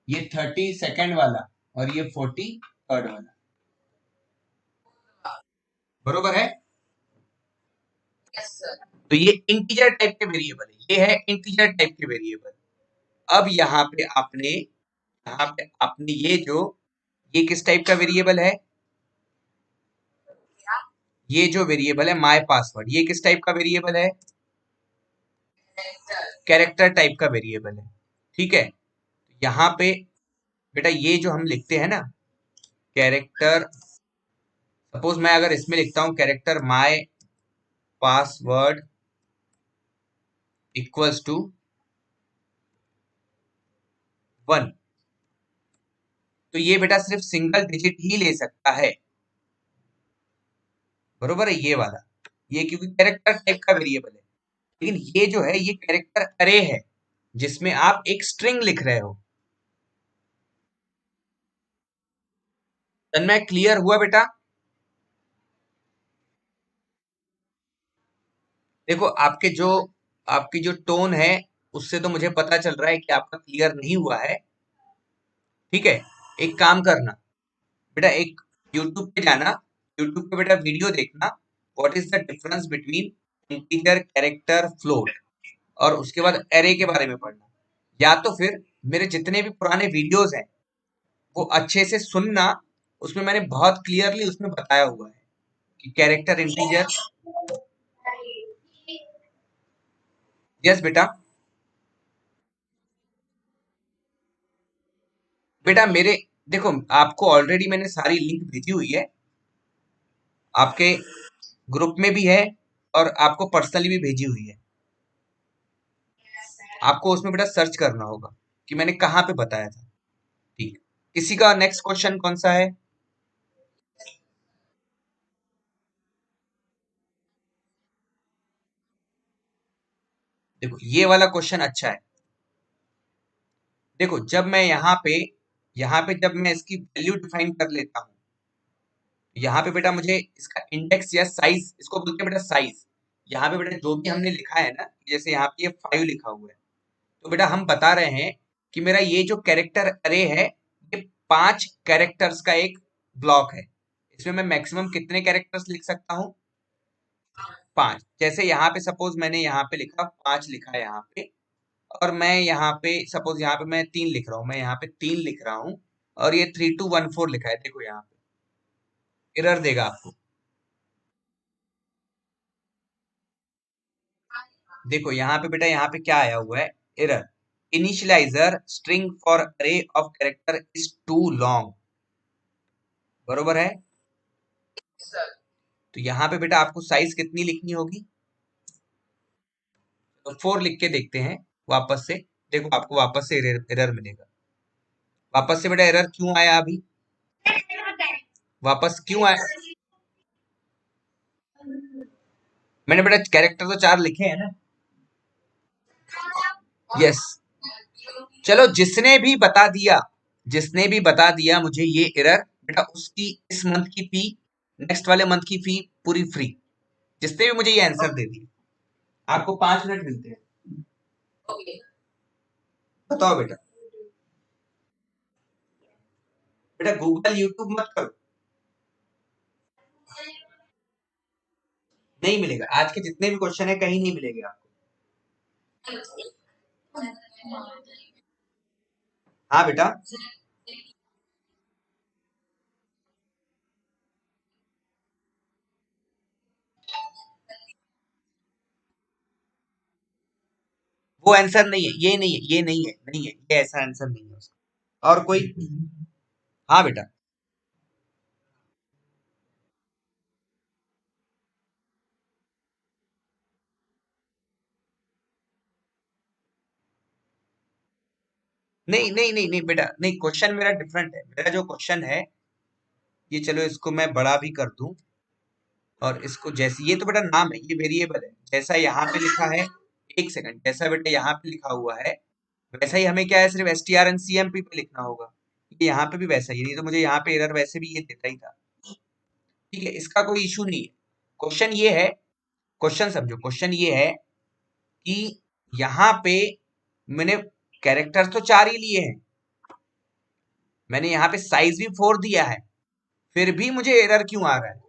ये 32nd वाला और ये 43rd वाला, बरोबर है? तो ये इंटीजर टाइप के वेरिएबल है, ये है इंटीजर टाइप के वेरिएबल। अब यहाँ पे आपने ये किस टाइप का वेरिएबल है? ये जो वेरिएबल है माय पासवर्ड, ये किस टाइप का वेरिएबल है? कैरेक्टर टाइप का वेरिएबल है, ठीक है। यहाँ पे बेटा ये जो हम लिखते हैं ना कैरेक्टर, सपोज मैं अगर इसमें लिखता हूं character my password equals to 1, तो ये बेटा सिर्फ सिंगल डिजिट ही ले सकता है, बरोबर है? ये वाला, ये क्योंकि कैरेक्टर टाइप का वेरिएबल है। लेकिन ये जो है ये कैरेक्टर अरे है जिसमें आप एक स्ट्रिंग लिख रहे हो। तन्मय क्लियर हुआ बेटा? देखो आपकी जो टोन है उससे तो मुझे पता चल रहा है कि आपका क्लियर नहीं हुआ है, ठीक है। एक काम करना बेटा, एक यूट्यूब पे जाना, यूट्यूब पे बेटा वीडियो देखना, what is the difference between integer, character, float, और उसके बाद एरे के बारे में पढ़ना। या तो फिर मेरे जितने भी पुराने वीडियोस हैं वो अच्छे से सुनना, उसमें मैंने बहुत क्लियरली उसमें बताया हुआ है कि कैरेक्टर, इंटीजर। यस बेटा। बेटा मेरे, देखो आपको ऑलरेडी मैंने सारी लिंक भेजी हुई है, आपके ग्रुप में भी है और आपको पर्सनली भी भेजी हुई है। आपको उसमें बेटा सर्च करना होगा कि मैंने कहाँ पे बताया था, ठीक। किसी का नेक्स्ट क्वेश्चन कौन सा है? देखो ये वाला क्वेश्चन अच्छा है। देखो जब मैं यहाँ पे जब मैं इसकी वैल्यू डिफाइन कर लेता हूँ, यहाँ पे बेटा मुझे इसका इंडेक्स या साइज, इसको बोलते हैं बेटा साइज। यहाँ पे बेटा जो भी हमने लिखा है ना, जैसे यहाँ पे ये 5 लिखा हुआ है, तो बेटा हम बता रहे हैं कि मेरा ये जो कैरेक्टर अरे है ये 5 कैरेक्टर्स का एक ब्लॉक है। इसमें मैं मैक्सिमम कितने कैरेक्टर्स लिख सकता हूँ? 5। जैसे यहाँ पे सपोज मैंने यहाँ पे लिखा 5 लिखा है यहाँ पे, और मैं यहाँ पे सपोज यहाँ पे मैं 3 लिख रहा हूँ, मैं यहाँ पे 3 लिख रहा हूँ, और ये 3214 लिखा है, देखो यहाँ पे एरर देगा आपको। देखो यहाँ पे बेटा, यहाँ पे क्या आया हुआ है? Error, initializer string for array of character is too long, बरोबर है? तो यहाँ पे बेटा आपको साइज कितनी लिखनी होगी? तो 4 लिख के देखते हैं वापस से। देखो आपको वापस से एरर मिलेगा। वापस से बेटा एरर क्यों आया अभी? वापस क्यों आया? मैंने बेटा कैरेक्टर तो 4 लिखे हैं ना। यस। चलो जिसने भी बता दिया मुझे ये एरर, बेटा उसकी इस मंथ की फी, नेक्स्ट वाले मंथ की फी पूरी फ्री। जिसने भी मुझे ये आंसर दे दिया, आपको 5 मिनट मिलते हैं। बताओ बेटा। बेटा गूगल यूट्यूब मत करो, नहीं मिलेगा। आज के जितने भी क्वेश्चन है कहीं नहीं मिलेंगे आपको। हाँ बेटा। वो आंसर नहीं है, ये नहीं है, ये नहीं है, नहीं है, ये ऐसा आंसर नहीं है उसका। और कोई? हाँ बेटा। नहीं नहीं नहीं नहीं बेटा, नहीं, क्वेश्चन मेरा डिफरेंट है। मेरा जो क्वेश्चन है ये चलो इसको मैं बड़ा भी कर दूं, और इसको जैसे, ये तो बेटा नाम है, ये वेरिएबल है, जैसा यहाँ पे लिखा है, एक सेकंड, जैसा बेटा यहाँ पे लिखा हुआ है वैसा ही हमें क्या है, सिर्फ strncmp पे लिखना होगा। ये यहाँ पे भी वैसा ही, नहीं तो मुझे यहाँ पे एरर वैसे भी ये देता ही था। ठीक है, इसका कोई इशू नहीं है। क्वेश्चन ये है, क्वेश्चन समझो, क्वेश्चन ये है कि यहाँ पे मैंने कैरेक्टर तो 4 ही लिए हैं, मैंने यहाँ पे साइज भी 4 दिया है, फिर भी मुझे एरर क्यों आ रहा है?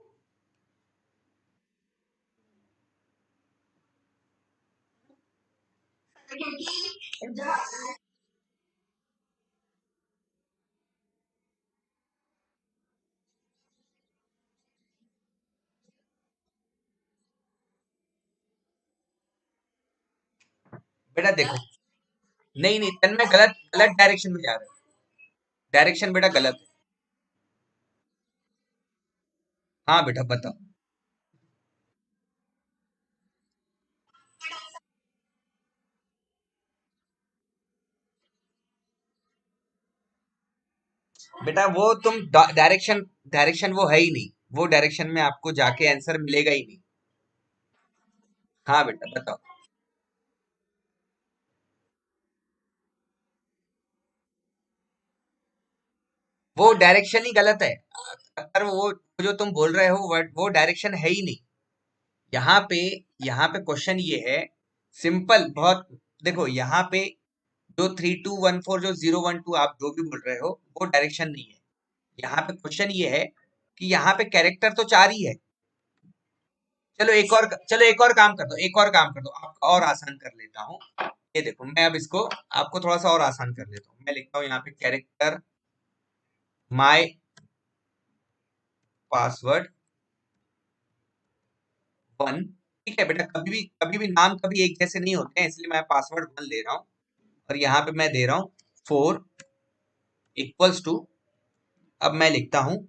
बेटा देखो, नहीं नहीं तन्मय, गलत गलत डायरेक्शन में जा रहा है, डायरेक्शन बेटा गलत है। हाँ बेटा बताओ। बेटा वो तुम डायरेक्शन, डायरेक्शन वो है ही नहीं, वो डायरेक्शन में आपको जाके आंसर मिलेगा ही नहीं। हाँ बेटा बताओ। वो डायरेक्शन ही गलत है, अगर वो जो तुम बोल रहे हो वो डायरेक्शन है ही नहीं। यहाँ पे, यहाँ पे क्वेश्चन ये है, सिंपल बहुत, देखो यहाँ पे जो 3214, जो 012 आप जो भी बोल रहे हो वो डायरेक्शन नहीं है। यहाँ पे क्वेश्चन ये है कि यहाँ पे कैरेक्टर तो 4 ही है। चलो एक और, चलो एक और काम कर दो, एक और काम कर दो, आपको और आसान कर लेता हूँ। ये देखो, मैं अब इसको आपको थोड़ा सा और आसान कर लेता हूँ, मैं लिखता हूँ यहाँ पे कैरेक्टर माय पासवर्ड 1। ठीक है बेटा, कभी भी नाम कभी एक जैसे नहीं होते हैं, इसलिए मैं पासवर्ड 1 ले रहा हूँ, और यहाँ पे मैं दे रहा हूँ 4 इक्वल्स टू, अब मैं लिखता हूँ,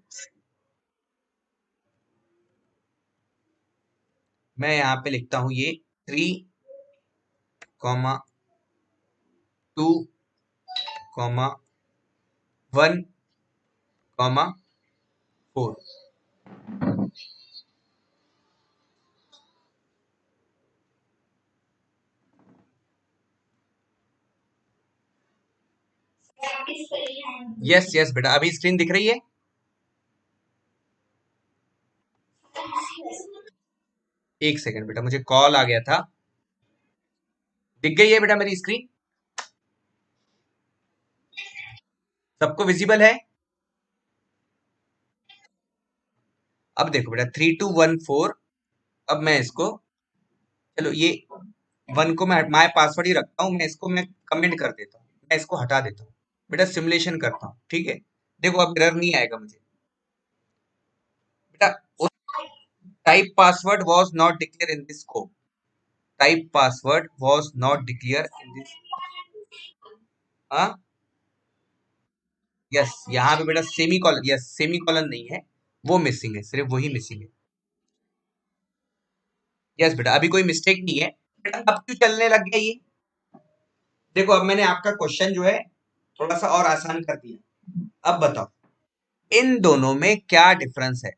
मैं यहाँ पे लिखता हूँ ये 3,2,1,4। यस यस बेटा, अभी स्क्रीन दिख रही है? एक सेकंड बेटा, मुझे कॉल आ गया था। दिख गई है बेटा मेरी स्क्रीन? सबको विजिबल है? अब देखो बेटा, 3,2,1,4, अब मैं इसको, चलो ये 1 को मैं माय पासवर्ड ही रखता हूँ, मैं इसको मैं कमेंट कर देता हूँ, मैं इसको हटा देता हूँ, बेटा सिमुलेशन करता हूँ, ठीक है? देखो अब एरर नहीं आएगा मुझे। बेटा type password was not declare in this scope, type password was not declare in this, हाँ यस, यहाँ पे बेटा semi colon, yes semi colon नहीं है, वो मिसिंग है, सिर्फ वही मिसिंग है। यस बेटा, अभी कोई मिस्टेक नहीं है। बेटा अब क्यों चलने लग गया ये? देखो अब मैंने आपका क्वेश्चन जो है थोड़ा सा और आसान कर दिया, अब बताओ इन दोनों में क्या डिफरेंस है?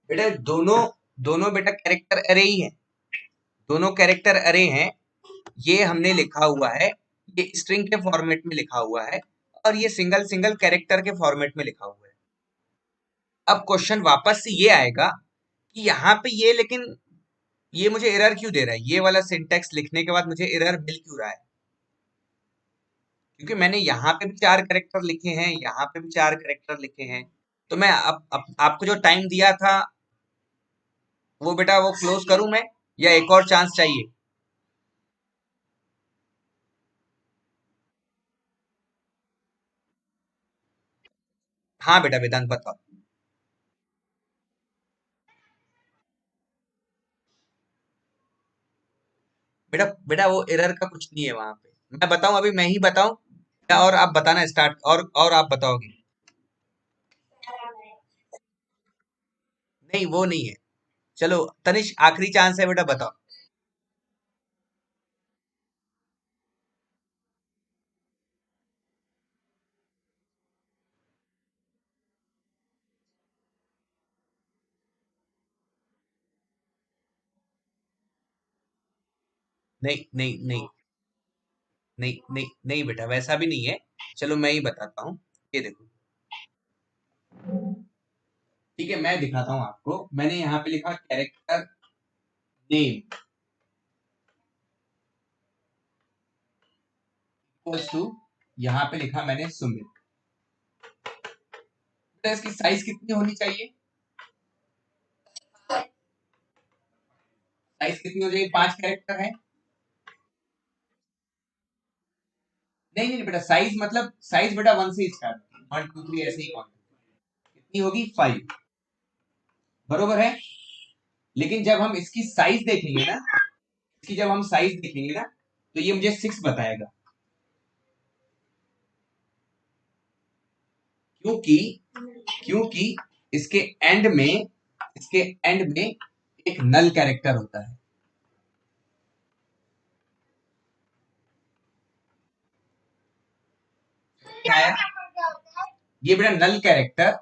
बेटा दोनों, दोनों बेटा कैरेक्टर अरे ही है, दोनों कैरेक्टर अरे हैं, ये हमने लिखा हुआ है, ये स्ट्रिंग के फॉर्मेट में लिखा हुआ है, और ये सिंगल सिंगल कैरेक्टर के फॉर्मेट में लिखा हुआ है। अब क्वेश्चन वापस से ये आएगा कि यहाँ पे ये, लेकिन ये मुझे एरर क्यों दे रहा है, ये वाला सिंटेक्स लिखने के बाद मुझे एरर मिल क्यों रहा है? क्योंकि मैंने यहाँ पे भी 4 कैरेक्टर लिखे हैं, यहाँ पे भी 4 कैरेक्टर लिखे हैं, तो मैं आपको जो टाइम दिया था वो बेटा वो क्लोज करूं मैं, या एक और चांस चाहिए? हाँ बेटा वेदांत बताओ। बेटा बेटा वो एरर का कुछ नहीं है वहां पे, मैं बताऊं, अभी मैं ही बताऊं या और आप बताना स्टार्ट, और आप बताओगे? नहीं वो नहीं है। चलो तनिष, आखिरी चांस है बेटा, बताओ। नहीं नहीं नहीं नहीं नहीं नहीं बेटा, वैसा भी नहीं है। चलो मैं ही बताता हूँ। ये देखो, ठीक है, मैं दिखाता हूँ आपको। मैंने यहाँ पे लिखा कैरेक्टर नेम इक्वल्स टू, यहाँ पे लिखा मैंने सुमित। तो इसकी साइज कितनी होनी चाहिए? साइज कितनी हो जाएगी? 5 कैरेक्टर है। नहीं नहीं बेटा, साइज मतलब साइज बेटा 1 से स्टार्ट, 1 2 3 ऐसे ही काउंट। कितनी होगी? 5। बरोबर है। लेकिन जब हम इसकी साइज देखेंगे ना, इसकी जब हम साइज देखेंगे ना, तो ये मुझे 6 बताएगा। क्योंकि क्योंकि इसके एंड में, इसके एंड में एक नल कैरेक्टर होता है। क्या है ये बेटा? नल कैरेक्टर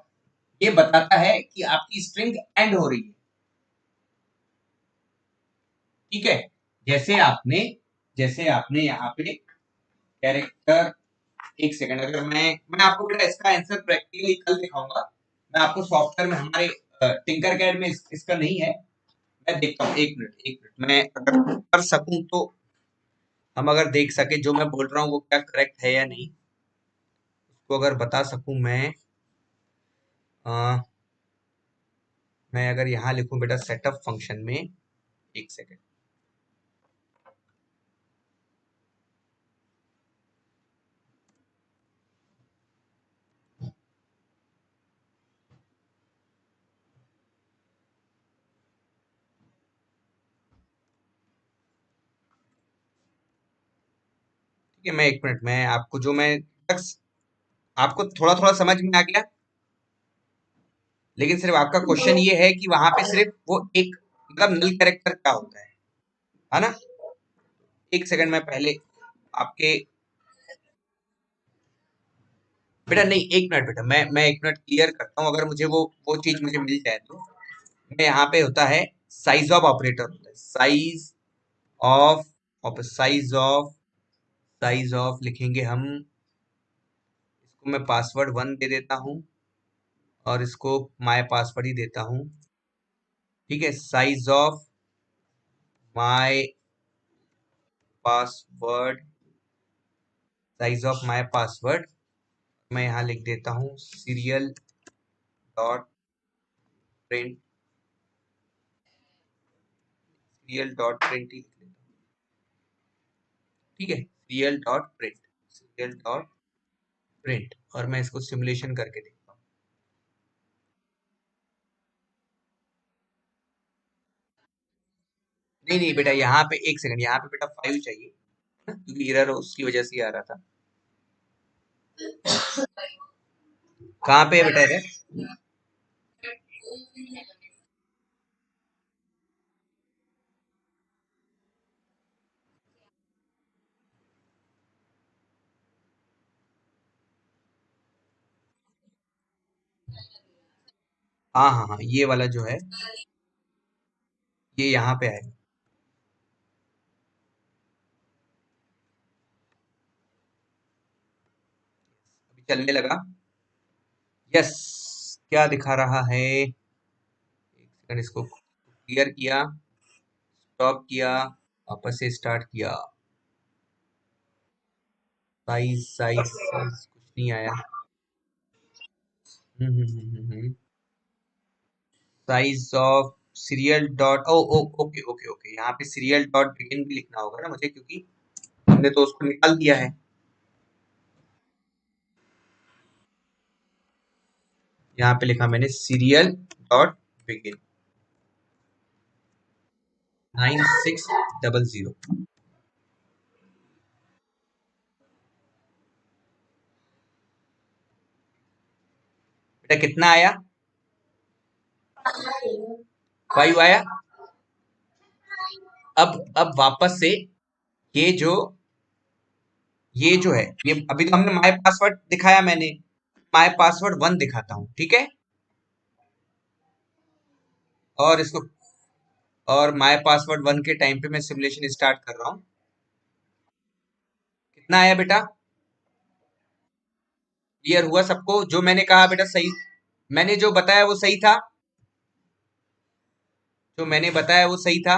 ये बताता है कि आपकी स्ट्रिंग एंड हो रही है। ठीक है। जैसे आपने जैसे आपने यहाँ पे कैरेक्टर, एक सेकंड, अगर मैं आपको बेटा इसका आंसर प्रैक्टिकली कल दिखाऊंगा। मैं आपको सॉफ्टवेयर में, हमारे टिंकर कैड में इसका नहीं है। मैं देखता हूँ, एक मिनट एक मिनट, मैं अगर कर सकूं तो, हम अगर देख सके जो मैं बोल रहा हूँ वो क्या करेक्ट है या नहीं, उसको अगर बता सकूं मैं। अ, मैं अगर यहाँ लिखूं बेटा सेटअप फंक्शन में, एक सेकंड। ठीक है, मैं एक मिनट, मैं आपको जो मैं आपको थोड़ा थोड़ा समझ में आ गया। लेकिन सिर्फ आपका क्वेश्चन ये है कि वहां पे सिर्फ वो एक, मतलब नल कैरेक्टर क्या होता है ना? एक सेकंड, मैं पहले आपके, बेटा नहीं, एक मिनट बेटा, मैं एक मिनट क्लियर करता हूँ, अगर मुझे वो चीज मुझे मिल जाए तो। मैं यहाँ पे होता है साइज ऑफ ऑपरेटर, होता है साइज ऑफ, साइज ऑफ लिखेंगे हम। इसको मैं पासवर्ड 1 दे देता हूँ, और इसको माय पासवर्ड ही देता हूँ। ठीक है, size of my password, size of my password, मैं यहाँ लिख देता हूँ serial dot print, serial dot print ही लिख देता हूँ। ठीक है, serial dot print, serial dot print, और मैं इसको सिमुलेशन करके देखता हूँ। नहीं नहीं बेटा, यहाँ पे एक सेकंड, यहाँ पे बेटा 5 चाहिए ना, क्योंकि एरर उसकी वजह से ही आ रहा था। कहाँ पे है बेटा एरर? हाँ हाँ हाँ, ये वाला जो है, ये यहाँ पे है। अभी चलने लगा। यस, क्या दिखा रहा है? एक सेकंड, इसको क्लियर किया, स्टॉप किया, वापस से स्टार्ट किया। साइज साइज साइज कुछ नहीं आया। साइज ऑफ सीरियल डॉट, ओ ओ ओके ओके ओके, यहाँ पे सीरियल डॉट बिगिन भी लिखना होगा ना मुझे, क्योंकि हमने तो उसको निकाल दिया है। यहाँ पे लिखा मैंने सीरियल डॉट बिगिन 9600। बेटा कितना आया? 5 आया। अब वापस से ये जो है, ये अभी तो हमने माय पासवर्ड दिखाया, मैंने माय पासवर्ड 1 दिखाता हूँ, ठीक है। और इसको, और माय पासवर्ड 1 के टाइम पे मैं सिमुलेशन स्टार्ट कर रहा हूँ। कितना आया बेटा? क्लियर हुआ सबको? जो मैंने कहा बेटा सही, मैंने जो बताया वो सही था, जो मैंने बताया वो सही था।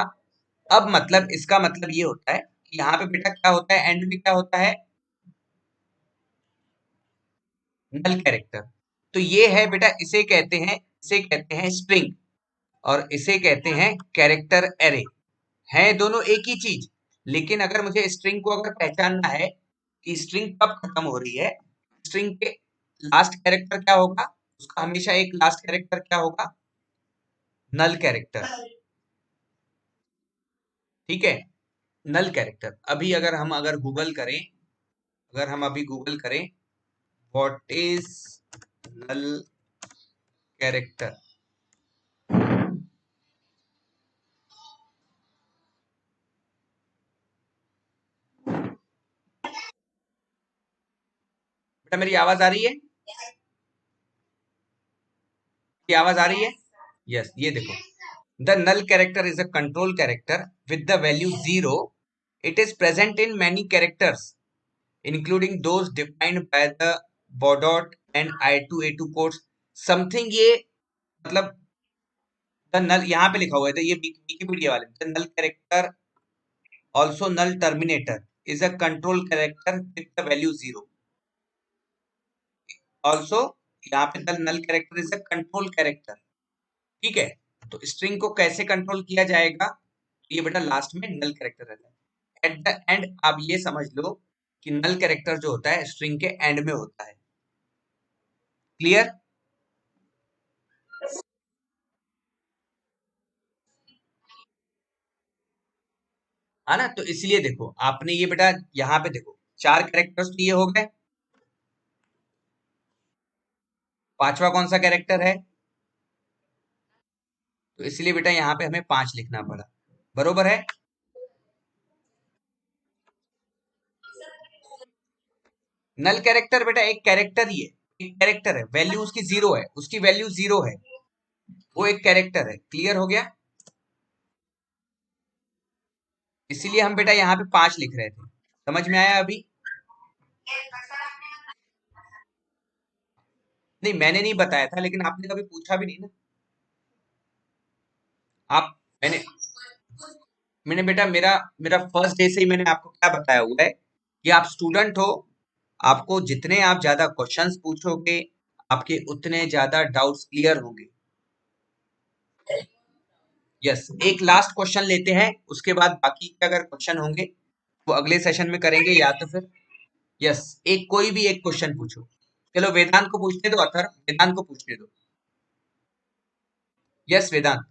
अब मतलब इसका मतलब ये होता है कि यहाँ पे बेटा क्या होता है, एंड में क्या होता है? Null character. तो ये है बेटा, इसे कहते हैं स्ट्रिंग, और इसे कहते हैं कैरेक्टर एरे। है दोनों एक ही चीज, लेकिन अगर मुझे स्ट्रिंग को अगर पहचानना है कि स्ट्रिंग कब खत्म हो रही है, स्ट्रिंग के लास्ट कैरेक्टर क्या होगा, उसका हमेशा एक लास्ट कैरेक्टर क्या होगा? Null character. ठीक है, नल कैरेक्टर। अभी अगर गूगल करें, अगर हम अभी गूगल करें व्हाट इज नल कैरेक्टर, बेटा मेरी आवाज आ रही है? की आवाज आ रही है? यस, ये देखो, the null character is a control character with the value 0. It is present in many characters including those defined by the Baudot and I2A2 codes. Something ये मतलब द नल, यहाँ पे लिखा हुआ है, तो ये विकिपीडिया वाले, the null character also null terminator is a control character with the value 0. Also यहाँ पे the null character is a control character. ठीक है, तो स्ट्रिंग को कैसे कंट्रोल किया जाएगा? ये बेटा लास्ट में नल कैरेक्टर रहता है। एट द एंड आप ये समझ लो कि नल कैरेक्टर जो होता है स्ट्रिंग के एंड में होता है। क्लियर? है ना? तो इसलिए देखो, आपने ये बेटा यहाँ पे देखो, 4 कैरेक्टर्स तो ये हो गए, पांचवा कौन सा कैरेक्टर है? तो इसलिए बेटा यहाँ पे हमें 5 लिखना पड़ा। बरोबर है? नल कैरेक्टर बेटा एक कैरेक्टर ही है, एक कैरेक्टर है, वैल्यू उसकी 0 है, उसकी वैल्यू 0 है, वो एक कैरेक्टर है। क्लियर हो गया? इसीलिए हम बेटा यहाँ पे 5 लिख रहे थे। समझ में आया अभी? नहीं, मैंने नहीं बताया था, लेकिन आपने कभी पूछा भी नहीं ना। आप, मैंने मैंने बेटा, मेरा मेरा फर्स्ट डे से ही मैंने आपको क्या बताया हुआ है कि आप स्टूडेंट हो, आपको जितने आप ज्यादा क्वेश्चंस पूछोगे, आपके उतने ज्यादा डाउट्स क्लियर होंगे। यस, एक लास्ट क्वेश्चन लेते हैं, उसके बाद बाकी के अगर क्वेश्चन होंगे वो अगले सेशन में करेंगे, या तो फिर यस, एक कोई भी एक क्वेश्चन पूछो। चलो वेदांत को पूछने दो, अथर वेदांत को पूछने दो। यस वेदांत।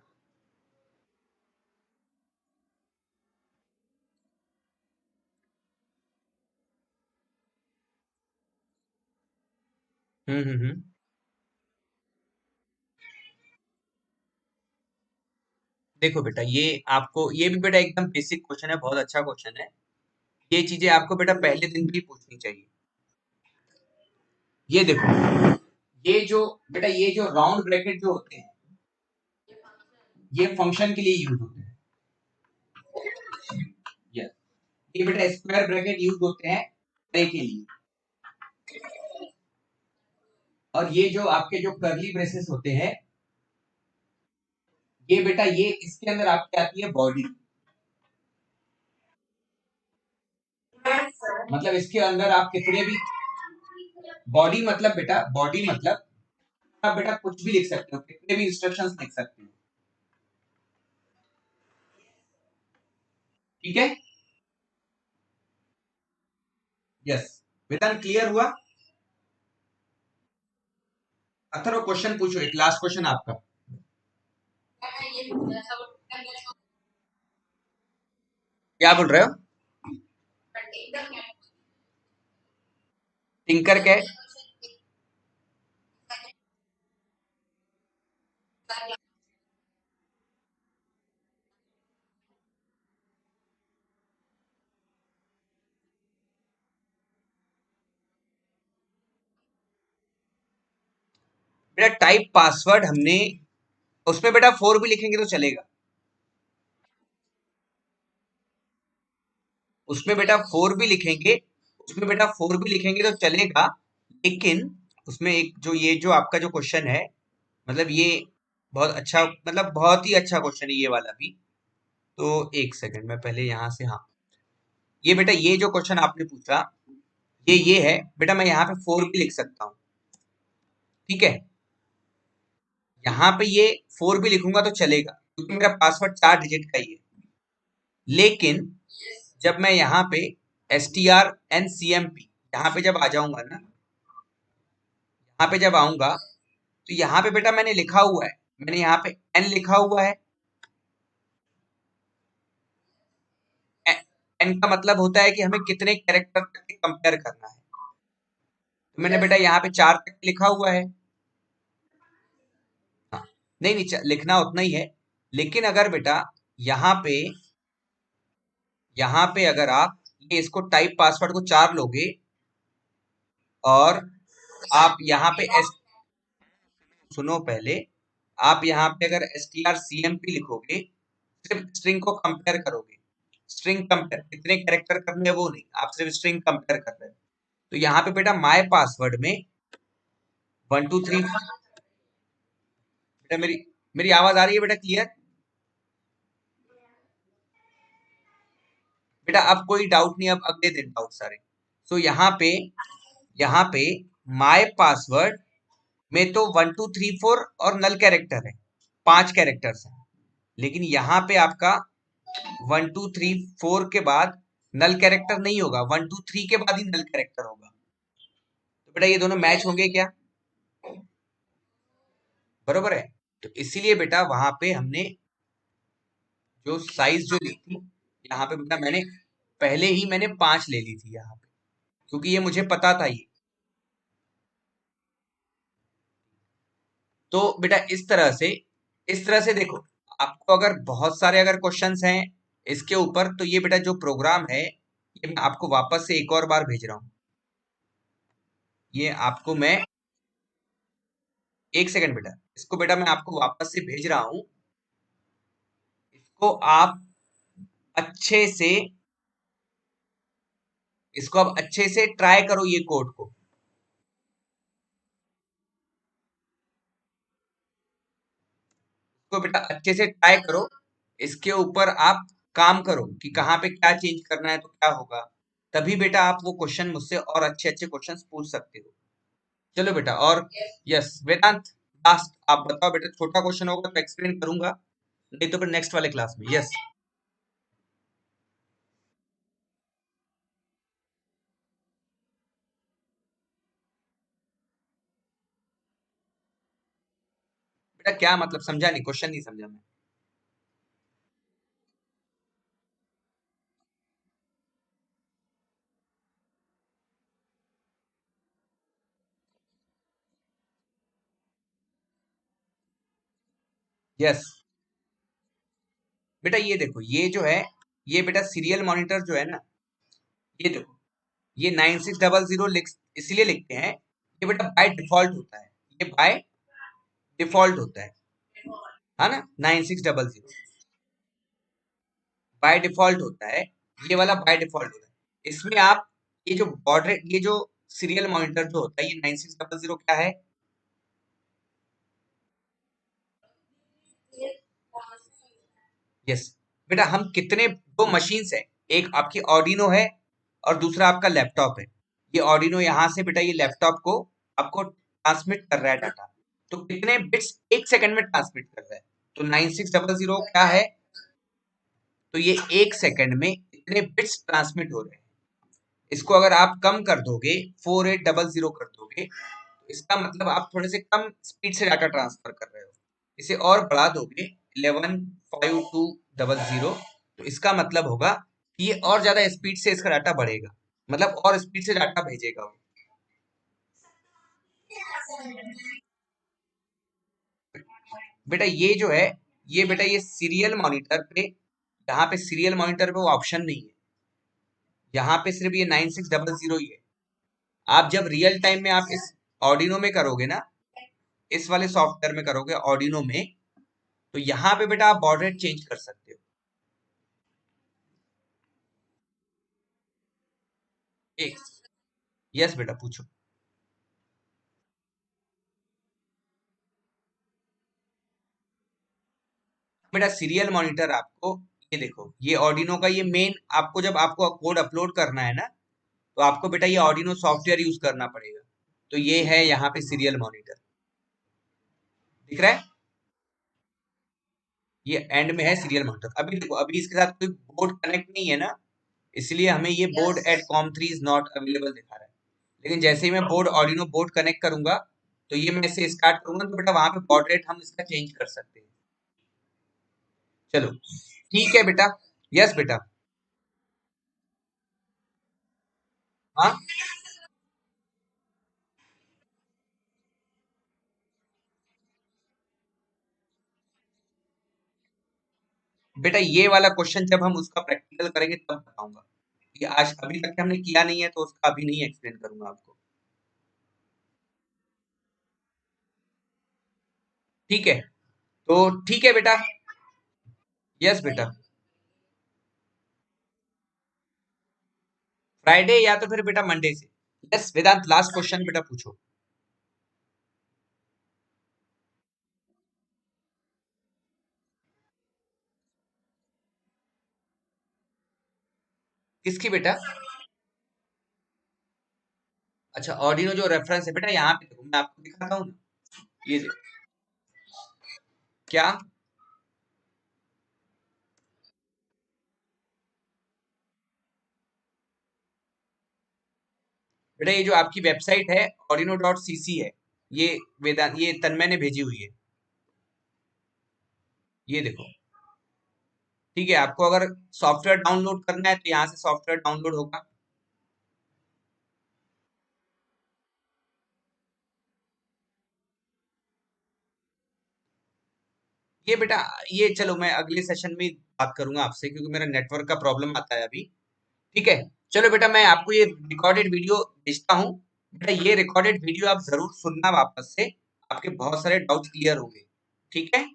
हम्म। देखो बेटा, ये आपको, ये भी बेटा एकदम बेसिक क्वेश्चन है, बहुत अच्छा क्वेश्चन है। ये चीजें आपको बेटा पहले दिन भी पूछनी चाहिए। ये देखो, ये जो बेटा, ये जो राउंड ब्रैकेट जो होते हैं, ये फंक्शन के लिए यूज होते हैं। यस, ये बेटा स्क्वायर ब्रैकेट यूज होते हैं array के लिए। और ये जो आपके जो कर्ली ब्रेसेस होते हैं, ये बेटा, ये इसके अंदर आपकी आती है बॉडी। मतलब इसके अंदर आप कितने भी, बॉडी मतलब बेटा, बॉडी मतलब आप बेटा कुछ भी लिख सकते हो, कितने भी इंस्ट्रक्शंस लिख सकते हो। ठीक है? यस, वेदांत क्लियर हुआ? अथर्व क्वेश्चन पूछो, एक लास्ट क्वेश्चन आपका। क्या बोल रहे हो? टिंकर के, बेटा टाइप पासवर्ड हमने उसमें बेटा 4 भी लिखेंगे तो चलेगा, उसमें बेटा 4 भी लिखेंगे, उसमें बेटा 4 भी लिखेंगे तो चलेगा, लेकिन उसमें एक जो ये जो आपका जो क्वेश्चन है, मतलब ये बहुत अच्छा, मतलब बहुत ही अच्छा क्वेश्चन है ये वाला भी। तो एक सेकंड में पहले यहां से, हाँ ये बेटा ये जो क्वेश्चन आपने पूछा ये है बेटा, मैं यहाँ पे 4 भी लिख सकता हूँ, ठीक है, यहाँ पे ये 4 भी लिखूंगा तो चलेगा क्योंकि मेरा पासवर्ड 4 डिजिट का ही है। लेकिन जब मैं यहाँ पे strncmp यहाँ पे जब आ जाऊंगा ना, यहाँ पे जब आऊंगा तो यहाँ पे बेटा मैंने लिखा हुआ है, मैंने यहाँ पे n लिखा हुआ है, n का मतलब होता है कि हमें कितने कैरेक्टर तक कंपेयर करना है, तो मैंने बेटा यहाँ पे 4 तक लिखा हुआ है। हाँ, नहीं नहीं लिखना उतना ही है, लेकिन अगर बेटा यहाँ पे अगर आप ये इसको टाइप पासवर्ड को 4 लोगे और आप यहाँ पे सुनो पहले, आप यहाँ पे अगर strcmp लिखोगे, सिर्फ स्ट्रिंग को कंपेयर करोगे, स्ट्रिंग कंपेयर, कितने कैरेक्टर करने हैं वो नहीं, आप सिर्फ स्ट्रिंग कंपेयर कर रहे हो, तो यहाँ पे बेटा माय पासवर्ड में 1 2 3, बेटा मेरी मेरी आवाज आ रही है बेटा क्लियर? बेटा अब कोई डाउट नहीं, अब अगले दिन डाउट सारे। सो यहाँ पे माय पासवर्ड में तो 1 2 3 4 और नल कैरेक्टर है, 5 कैरेक्टर्स हैं, लेकिन यहाँ पे आपका 1 2 3 4 के बाद नल कैरेक्टर नहीं होगा, 1 2 3 के बाद ही नल कैरेक्टर होगा, तो बेटा ये दोनों मैच होंगे क्या? बरोबर है। तो इसीलिए बेटा वहां पे हमने जो साइज जो ली थी, यहाँ पे बेटा मैंने पहले ही मैंने 5 ले ली थी यहाँ पे, क्योंकि ये मुझे पता था ये। तो बेटा इस तरह से देखो, आपको अगर बहुत सारे अगर क्वेश्चंस हैं इसके ऊपर, तो ये बेटा जो प्रोग्राम है ये मैं आपको वापस से एक और बार भेज रहा हूँ, ये आपको मैं, एक सेकंड बेटा, इसको बेटा मैं आपको वापस से भेज रहा हूँ, इसको आप अच्छे से ट्राई करो ये कोड को, इसको बेटा अच्छे से ट्राई करो, इसके ऊपर आप काम करो कि कहाँ पे क्या चेंज करना है तो क्या होगा, तभी बेटा आप वो क्वेश्चन मुझसे और अच्छे अच्छे क्वेश्चंस पूछ सकते हो। चलो बेटा, और यस वेदांत, लास्ट आप बताओ बेटा, छोटा क्वेश्चन होगा तो एक्सप्लेन करूंगा, नहीं तो फिर नेक्स्ट वाले क्लास में। यस बेटा, क्या मतलब समझा नहीं, क्वेश्चन नहीं समझा मैं। यस बेटा ये देखो, ये जो है, ये बेटा सीरियल मॉनिटर जो है ना, ये देखो, ये 9600 लिख, इसलिए लिखते हैं, ये बेटा बाय डिफॉल्ट होता है, ये बाय डिफॉल्ट होता है ना, 9600 बाय डिफॉल्ट होता है, ये वाला बाय डिफॉल्ट होता है, इसमें आप ये जो बॉर्डर, ये जो सीरियल मॉनिटर जो होता है, ये 9600 क्या है? यस बेटा, हम कितने, दो मशीन्स है, एक आपकी ऑर्डिनो है और दूसरा आपका लैपटॉप है, ये ऑर्डिनो यहाँ से बेटा ये लैपटॉप को आपको ट्रांसमिट कर रहा है डाटा, तो कितने बिट्स एक सेकंड में ट्रांसमिट कर रहा है, तो 9600 क्या है, तो ये एक सेकंड में इतने बिट्स ट्रांसमिट हो रहे हैं, इसको अगर आप कम कर दोगे, 4800 कर दोगे, तो इसका मतलब आप थोड़े से कम स्पीड से डाटा ट्रांसफर कर रहे हो, इसे और बढ़ा दोगे 115200, तो इसका मतलब होगा कि ये और ज्यादा स्पीड से इसका डाटा बढ़ेगा, मतलब और स्पीड से डाटा भेजेगा वो। बेटा ये जो है, ये बेटा ये सीरियल मॉनिटर पे, यहाँ पे सीरियल मॉनिटर पे वो ऑप्शन नहीं है, यहाँ पे सिर्फ ये 9600 ही है, आप जब रियल टाइम में आप इस ऑर्डिनो में करोगे ना, इस वाले सॉफ्टवेयर में करोगे ऑर्डिनो में, तो यहाँ पे बेटा आप बॉड रेट चेंज कर सकते हो। एक, यस बेटा पूछो। बेटा सीरियल मॉनिटर आपको, ये देखो ये ऑर्डिनो का ये मेन, आपको जब आपको कोड अपलोड करना है ना, तो आपको बेटा ये ऑर्डिनो सॉफ्टवेयर यूज करना पड़ेगा। तो ये है यहाँ पे सीरियल मॉनिटर, दिख रहा है, ये एंड में है सीरियल मॉनिटर। अभी देखो अभी इसके साथ कोई बोर्ड कनेक्ट नहीं है ना, इसलिए हमें ये board at com three is not available दिखा रहा है। लेकिन जैसे ही मैं बोर्ड ऑर्डिनो बोर्ड कनेक्ट करूंगा, तो ये मैं इसे स्टार्ट करूंगा, तो बेटा वहां पे बॉर्ड रेट हम इसका चेंज कर सकते हैं। चलो ठीक है बेटा। यस बेटा। हाँ बेटा, ये वाला क्वेश्चन जब हम उसका प्रैक्टिकल करेंगे तब बताऊंगा। ये आज अभी तक हमने किया नहीं है, तो उसका अभी नहीं एक्सप्लेन करूंगा आपको। ठीक है, तो ठीक है बेटा। यस बेटा। फ्राइडे या तो फिर बेटा मंडे से। यस वेदांत, लास्ट क्वेश्चन बेटा पूछो। किसकी बेटा? अच्छा ऑर्डिनो जो रेफरेंस है बेटा, यहाँ पे देखो मैं आपको दिखाता हूँ ना, ये देखो। क्या बेटा, ये जो आपकी वेबसाइट है ordino.cc है, ये वेदांत, ये तन्मय ने भेजी हुई है, ये देखो। ठीक है, आपको अगर सॉफ्टवेयर डाउनलोड करना है तो यहाँ से सॉफ्टवेयर डाउनलोड होगा। ये बेटा, ये चलो मैं अगले सेशन में बात करूंगा आपसे, क्योंकि मेरा नेटवर्क का प्रॉब्लम आता है अभी। ठीक है, चलो बेटा मैं आपको ये रिकॉर्डेड वीडियो भेजता हूँ। बेटा ये रिकॉर्डेड वीडियो आप जरूर सुनना वापस से, आपके बहुत सारे डाउट्स क्लियर होंगे। ठीक है।